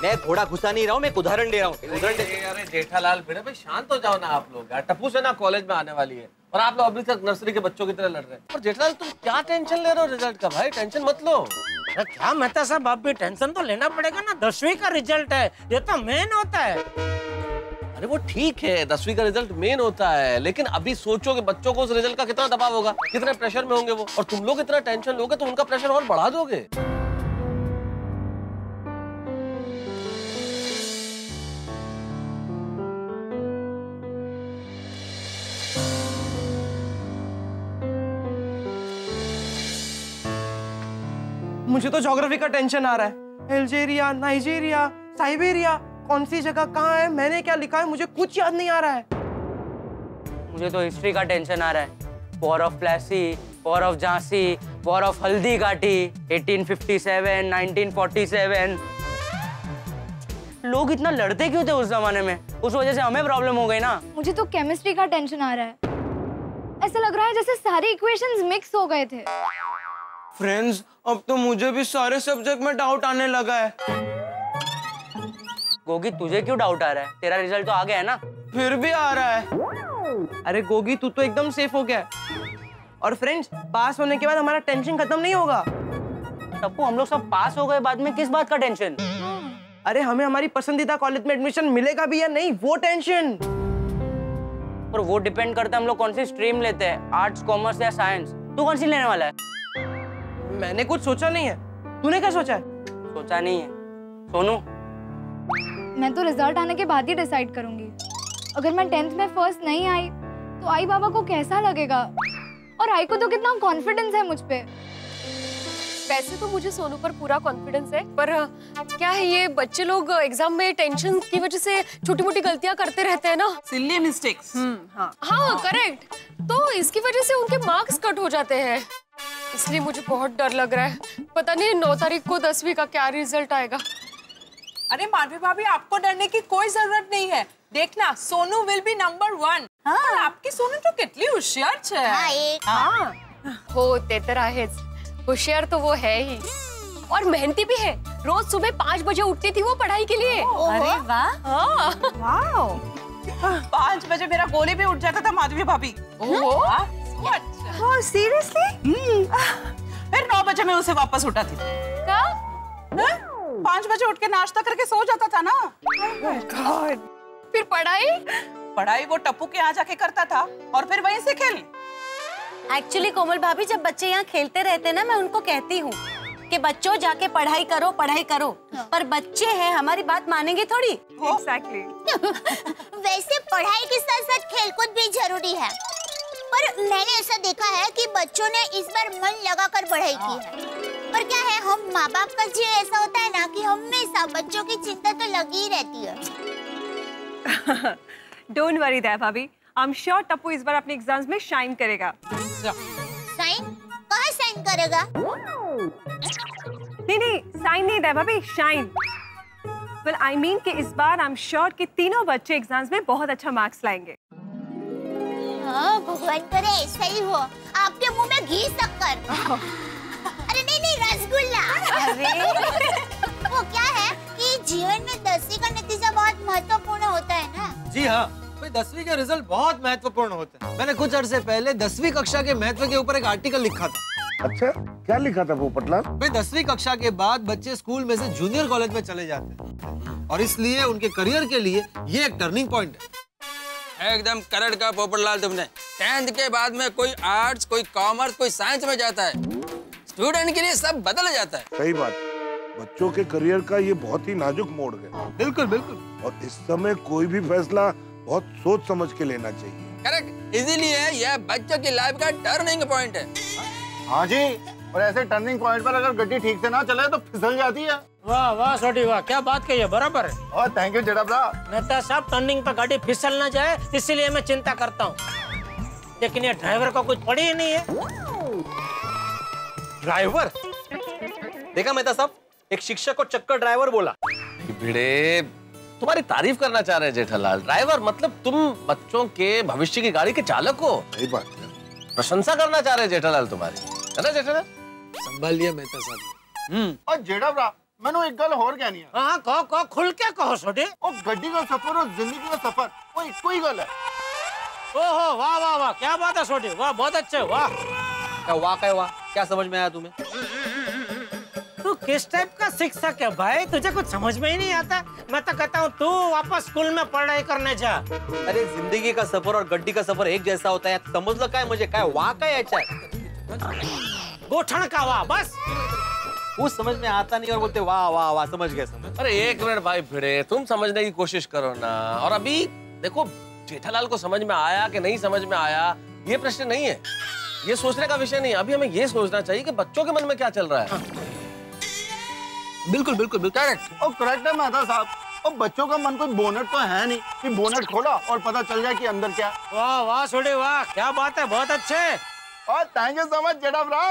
मैं घोड़ा घुसा नहीं रहा हूँ, मैं एक उदाहरण दे रहा हूँ। अरे जेठालाल बेटा भाई शांत हो जाओ ना आप लोग यार। टप्पू से ना कॉलेज में आने वाली है और आप लोग अभी तक नर्सरी के बच्चों की तरह लड़ रहे हैं। और जेठालाल तुम क्या टेंशन ले रहे हो रिजल्ट का? भाई टेंशन मत लो। अरे क्या मेहता साहब, आप भी टेंशन तो लेना पड़ेगा ना, 10वीं का रिजल्ट है, ये तो मेन होता है। अरे वो ठीक है 10वीं का रिजल्ट मेन होता है, लेकिन अभी सोचो कि बच्चों को उस रिजल्ट का कितना दबाव होगा, कितने प्रेशर में होंगे वो, और तुम लोग इतना टेंशन लोगे तो उनका प्रेशर और बढ़ा दोगे। मुझे तो ज्योग्राफी का टेंशन आ रहा है। अल्जीरिया, नाइजीरिया, साइबेरिया, कौन सी जगह कहाँ है, मैंने क्या लिखा है, मुझे कुछ याद नहीं आ रहा है। मुझे तो हिस्ट्री का टेंशन आ रहा है। War of Plassey, war of Jhansi, war of Haldi Ghati, 1857, 1947। लोग इतना लड़ते क्यों थे उस जमाने में? उस वजह से हमें प्रॉब्लम हो गई ना। मुझे तो केमिस्ट्री का टेंशन आ रहा है। ऐसा लग रहा है जैसे सारे इक्वेशंस मिक्स हो गए थे। फ्रेंड्स, अब तो मुझे भी सारे सब्जेक्ट में डाउट आने लगा है। गोगी तुझे क्यों डाउट आ रहा है? तेरा रिजल्ट तो आ गया है ना। फिर भी आ रहा है। अरे गोगी तू तो एकदम सेफ हो गया। और फ्रेंड्स, पास होने के बाद हमारा टेंशन खत्म नहीं होगा। टप्पू हम लोग सब पास हो गए, बाद में किस बात का टेंशन? अरे हमें हमारी पसंदीदा कॉलेज में एडमिशन मिलेगा भी या नहीं, वो टेंशन। और वो डिपेंड करता है हम लोग कौन सी स्ट्रीम लेते हैं, आर्ट्स, कॉमर्स या साइंस। तू कौन सी लेने वाला है? मैंने कुछ सोचा नहीं है। तूने क्या सोचा है? सोचा नहीं है। सोनू? मैं तो रिजल्ट आने के बाद ही डिसाइड करूंगी। अगर मैं 10th में फर्स्ट नहीं आई तो आई बाबा को कैसा लगेगा, और आई को तो कितना कॉन्फिडेंस है मुझ पे। वैसे तो मुझे सोनू पर पूरा कॉन्फिडेंस है, पर क्या है ये बच्चे लोग एग्जाम में टेंशन की वजह से छोटी मोटी गलतियां करते रहते हैं ना, सिली मिस्टेक्स। हाँ करेक्ट, तो इसकी वजह से उनके मार्क्स कट हो जाते हैं। इसलिए मुझे बहुत डर लग रहा है, पता नहीं 9 तारीख को 10वीं का क्या रिजल्ट आएगा। अरे माधवी भाभी, आपको डरने की कोई जरूरत नहीं है। देखना, सोनू विल बी नंबर 1। हाँ, आपकी सोनू तो कितनी होशियार है। हाँ, हो ते तर आहेच, होशियार तो वो है ही, और मेहनती भी है। रोज सुबह 5 बजे उठती थी वो पढ़ाई के लिए। अरे वाह। हाँ। वाह, 5 बजे मेरा गोली भी उठ जाता था माधवी भाभी। सीरियसली? फिर 9 बजे मैं उसे वापस उठाती थी। क्या? 5 बजे उठ के नाश्ता करके सो जाता था ना। God. फिर पढ़ाई वो टप्पू के यहाँ जाके करता था, और फिर वहीं से खेल। एक्चुअली कोमल भाभी, जब बच्चे यहाँ खेलते रहते हैं ना, मैं उनको कहती हूँ कि बच्चों जाके पढ़ाई करो, पढ़ाई करो। पर बच्चे हैं, हमारी बात मानेंगे थोड़ी। Exactly. वैसे पढ़ाई के साथ साथ खेलकूद भी जरूरी है, पर मैंने ऐसा देखा है कि बच्चों ने इस बार मन लगाकर पढ़ाई की है। पर क्या है, हम माँ बाप का जी ऐसा होता है ना कि हमेशा बच्चों की चिंता तो लगी ही रहती है। डोंट वरी दया भाभी, आई एम श्योर टप्पू इस बार अपने एग्जाम्स में शाइन करेगा। साइन? कहाँ साइन करेगा? नहीं, साइन नहीं दया भाभी, शाइन। वेल आई मीन कि इस बार आई एम श्योर कि तीनों बच्चे एग्जाम्स में बहुत अच्छा मार्क्स लाएंगे। हाँ, भगवान करे ऐसा ही हो। आपके मुंह में घी शक्कर। अरे नहीं, रसगुल्ला। वो क्या है कि जीवन में 10वीं का नतीजा बहुत महत्वपूर्ण होता है ना। जी हाँ, 10वीं के रिजल्ट बहुत महत्वपूर्ण होते हैं। मैंने कुछ अरसे पहले 10वीं कक्षा के महत्व के ऊपर एक आर्टिकल लिखा था। अच्छा, क्या लिखा था पोपटलाल? भाई 10वीं कक्षा के बाद बच्चे स्कूल में से जूनियर कॉलेज में चले जाते हैं और इसलिए उनके करियर के लिए ये एक टर्निंग पॉइंट है। एकदम करेक्ट कहा पोपटलाल तुमने। 10th के बाद में कोई आर्ट्स, कोई कॉमर्स, कोई साइंस में जाता है, स्टूडेंट के लिए सब बदल जाता है। सही बात, बच्चों के करियर का ये बहुत ही नाजुक मोड़ है। बिल्कुल बिल्कुल। और इस समय कोई भी फैसला बहुत सोच समझ के लेना चाहिए। करेक्ट, इसीलिए यह बच्चों की लाइफ का टर्निंग पॉइंट है। हाँ जी, और ऐसे टर्निंग पॉइंट पर अगर गड्डी ठीक से ना चले तो फिसल जाती है। वाह वाह छोटी वाह, क्या बात कही है, बराबर है। और थैंक यू जेठा भरा। मेहता साहब, टर्निंग पर गाड़ी फिसल ना जाए इसीलिए मैं चिंता करता हूँ, लेकिन ये ड्राइवर को कुछ पड़ी ही नहीं है। ड्राइवर? देखा मेहता साहब, एक शिक्षक को चक्कर ड्राइवर बोला। भिड़े, तुम्हारी तारीफ करना चाह रहे हैं जेठालाल। ड्राइवर मतलब तुम बच्चों के भविष्य की गाड़ी के चालक हो। सही बात है। प्रशंसा करना चाह रहे हैं जेठालाल तुम्हारी, है ना जेठालाल? संभालिए मेहता साहब। और जेठा भरा, मैंने एक गल और कहनी है। हाँ कहो, खुल के कहो छोटे। और गड्डी का सफर और जिंदगी का सफर वो एक कोई गल है। ओहो वाह वाह वाह, क्या बात है छोटे, वाह बहुत अच्छे, वाह। क्या वाह, क्या समझ में आया तुम्हें? तू किस टाइप का शिक्षक है भाई, तुझे कुछ समझ में ही नहीं आता। मैं तो कहता हूँ तू वापस स्कूल में पढ़ाई करने जा। अरे जिंदगी का सफर और गड्डी का सफर एक जैसा होता है, समझ लो। क्या मुझे क्या वाह का अच्छा गोठन का वाह, बस कुछ समझ में आता नहीं और बोलते वाह वाह वाह। समझ गए, समझ। अरे एक मिनट भाई भिड़े, तुम समझने की कोशिश करो ना। और अभी देखो, जेठालाल को समझ में आया कि नहीं समझ में आया ये प्रश्न नहीं है, ये सोचने का विषय नहीं। अभी हमें ये सोचना चाहिए कि बच्चों के मन में क्या चल रहा है। बिल्कुल बिल्कुल बिल्कुल करेक्ट। और करेक्ट है मेहता साहब। और बच्चों का मन कोई बोनट तो है नहीं कि बोनट खोला और पता चल जाए कि अंदर क्या। वाह वाह छोटे वाह, क्या बात है, बहुत अच्छे। और थैंक यू सो मच जेठा भरा।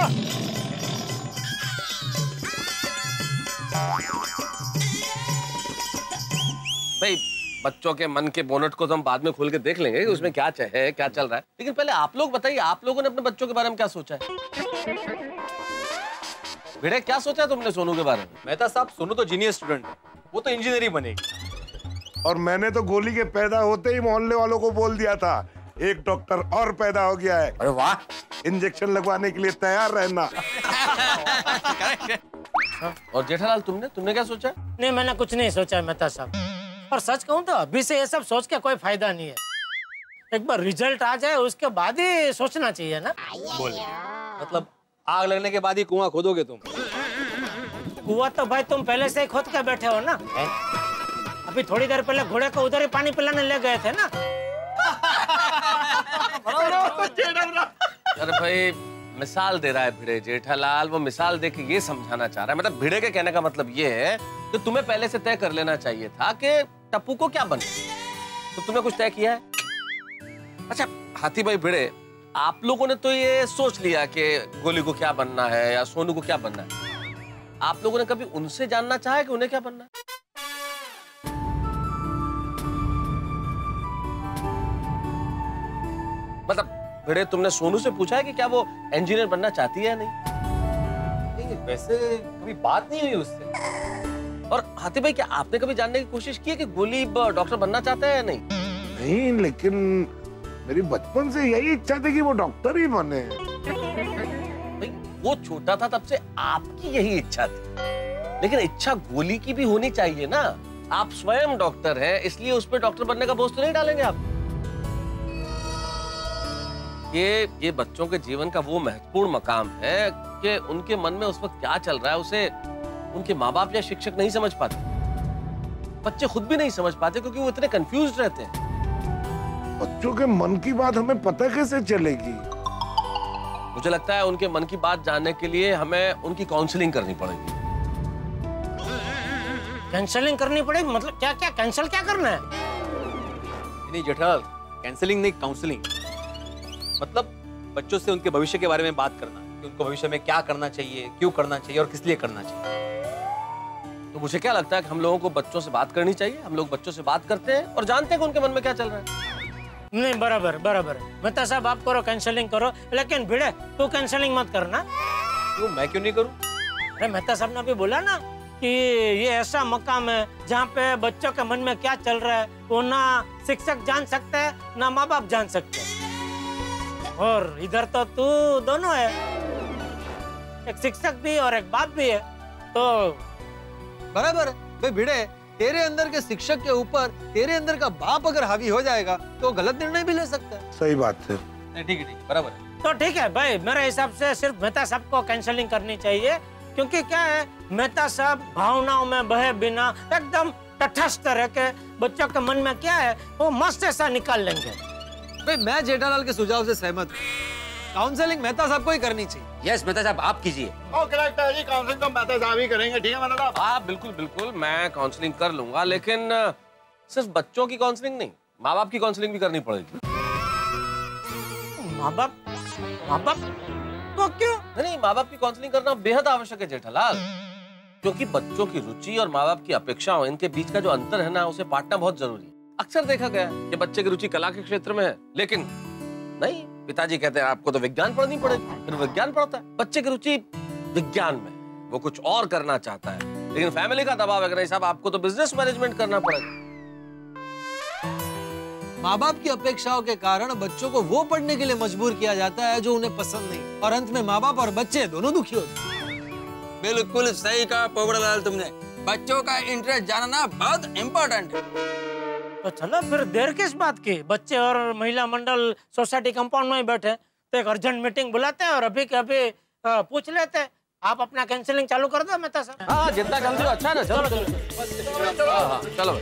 भाई बच्चों के मन के बोनट को तो हम बाद में खोल के देख लेंगे कि उसमें क्या है, क्या चल रहा है। लेकिन पहले आप लोग बताइए, आप लोगों ने अपने बच्चों के बारे में क्या सोचा है? भिड़े, क्या सोचा तुमने सोनू के बारे में? मेहता साहब, सोनू तो जीनियस स्टूडेंट है, वो तो इंजीनियरिंग बनेगी। और मैंने तो गोली के पैदा होते ही मोहल्ले वालों को बोल दिया था, एक डॉक्टर और पैदा हो गया है। अरे वाह, इंजेक्शन लगवाने के लिए तैयार रहना। और जेठालाल तुमने क्या सोचा? नहीं, मैंने कुछ नहीं सोचा मेहता साहब। और सच कहूँ तो अभी से ये सब सोच के कोई फायदा नहीं है। एक बार रिजल्ट आ जाए उसके बाद ही सोचना चाहिए ना। बोल, मतलब आग लगने के बाद ही कुआं खोदोगे तुम? कुआं तो भाई तुम पहले से ही खोद के बैठे हो ना। अभी थोड़ी देर पहले घोड़े को उधर ही पानी पिलाने ले गए थे ना। अरे भाई मिसाल दे रहा है भिड़े जेठालाल, वो मिसाल दे के ये समझाना चाह रहा है। मतलब भिड़े के कहने का मतलब ये है कि तुम्हें पहले से तय कर लेना चाहिए था कि टप्पू को क्या बनना। तो तुमने कुछ तय किया है? अच्छा हाथी भाई भिड़े, आप लोगों ने तो ये सोच लिया कि गोली को क्या बनना है या सोनू को क्या बनना है। आप लोगों ने कभी उनसे जानना चाहा कि उन्हें क्या बनना है? मतलब भिड़े, तुमने सोनू से पूछा है कि क्या वो इंजीनियर बनना चाहती है या नहीं? वैसे कभी बात नहीं हुई उससे। और हाथी भाई, क्या आपने कभी जानने की कोशिश की है कि गोली डॉक्टर बनना चाहता है या नहीं? नहीं, लेकिन मेरी बचपन से यही इच्छा थी कि वो डॉक्टर ही बने। भाई वो छोटा था तब से आपकी यही इच्छा थी, लेकिन इच्छा गोली की भी होनी चाहिए ना। आप स्वयं डॉक्टर हैं, इसलिए उस पर डॉक्टर बनने का बोझ तो नहीं डालेंगे आप। ये बच्चों के जीवन का वो महत्वपूर्ण मकाम है कि उनके मन में उस वक्त क्या चल रहा है उसे उनके माँ बाप या शिक्षक नहीं समझ पाते। बच्चे खुद भी नहीं समझ पाते क्योंकि वो इतने कंफ्यूज रहते हैं। बच्चों के मन की बात हमें पता कैसे चलेगी? मुझे लगता है उनके मन की बात जानने के लिए हमें उनकी काउंसलिंग करनी पड़ेगी। कैंसलिंग करनी पड़ेगी? मतलब क्या क्या कैंसिल क्या करना है? नहीं जेठालाल, कैंसलिंग नहीं, काउंसलिंग। मतलब बच्चों से उनके भविष्य के बारे में बात करना कि उनको भविष्य में क्या करना चाहिए, क्यों करना चाहिए और किस लिए करना चाहिए। तो मुझे क्या लगता है कि हम लोगों को बच्चों से बात करनी चाहिए। हम लोग बच्चों से बात करते हैं और जानते हैं कि उनके मन में क्या चल रहा है। नहीं, बराबर बराबर। मेहता साहब आप करो, कैंसलिंग करो, लेकिन भिड़े तू कैंसलिंग मत करना। क्यों, मैं क्यों नहीं करूं? अरे मेहता साहब ने अभी बोला ना कि ये ऐसा मकाम है जहाँ पे बच्चों के मन में क्या चल रहा है वो ना शिक्षक जान सकते हैं ना माँ बाप जान सकते हैं। और इधर तो तू दोनों है, एक शिक्षक भी और एक बाप भी है, तो बराबर है भाई भिड़े। तेरे अंदर के शिक्षक के ऊपर तेरे अंदर का बाप अगर हावी हो जाएगा तो गलत निर्णय भी ले सकता है। सही बात है। ठीक है बराबर है। तो ठीक है भाई, मेरे हिसाब से सिर्फ मेहता साहब को कैंसलिंग करनी चाहिए, क्योंकि क्या है मेहता साहब भावनाओं में बहे बिना एकदम तटस्थ रह के बच्चों के मन में क्या है वो मस्त ऐसा निकाल लेंगे। भाई मैं जेठालाल के सुझाव से सहमत हूँ, काउंसलिंग मेहता साहब को ही करनी चाहिए। यस मेहता साहब आप कीजिए। करेक्ट है जी, काउंसलिंग तो मेहता साहब ही करेंगे। ठीक है मेहता साहब? हाँ बिल्कुल बिल्कुल, मैं काउंसलिंग कर लूंगा, लेकिन सिर्फ बच्चों की काउंसलिंग नहीं, माँ बाप की काउंसलिंग भी करनी पड़ेगी। माँ बाप तो क्यों? नहीं, माँ बाप की काउंसलिंग करना बेहद आवश्यक है जेठालाल, क्योंकि बच्चों की रुचि और माँ बाप की अपेक्षाओं, इनके बीच का जो अंतर है ना, उसे बांटना बहुत जरूरी है। अक्सर देखा गया है कि बच्चे की रुचि कला के क्षेत्र में है, लेकिन नहीं, पिताजी कहते हैं आपको तो विज्ञान पढ़नी पड़ेगी, फिर विज्ञान पढ़ता है। बच्चे की रुचि विज्ञान में, वो कुछ और करना चाहता है, लेकिन फैमिली का दबाव है कि नहीं साहब आपको तो बिजनेस मैनेजमेंट करना पड़ेगा। माँ बाप की अपेक्षाओं के कारण बच्चों को वो पढ़ने के लिए मजबूर किया जाता है जो उन्हें पसंद नहीं, और अंत में माँ बाप और बच्चे दोनों दुखी होते हैं। बिल्कुल सही कहा पोपड़लाल तुमने, बच्चों का इंटरेस्ट जानना बहुत इम्पोर्टेंट है। तो चलो फिर देर किस बात की, बच्चे और महिला मंडल सोसाइटी कंपाउंड में ही बैठे, तो एक अर्जेंट मीटिंग बुलाते हैं और अभी के अभी पूछ लेते हैं। आप अपना कैंसिलिंग चालू कर दो मेहता साहब। हाँ जितना जल्दी अच्छा है ना, चलो चलो चलो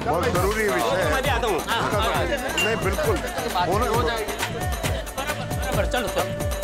बहुत जरूरी विषय है। मैं भी आता हूँ। नहीं बिल्कुल हो जाएगी। चलो चलो।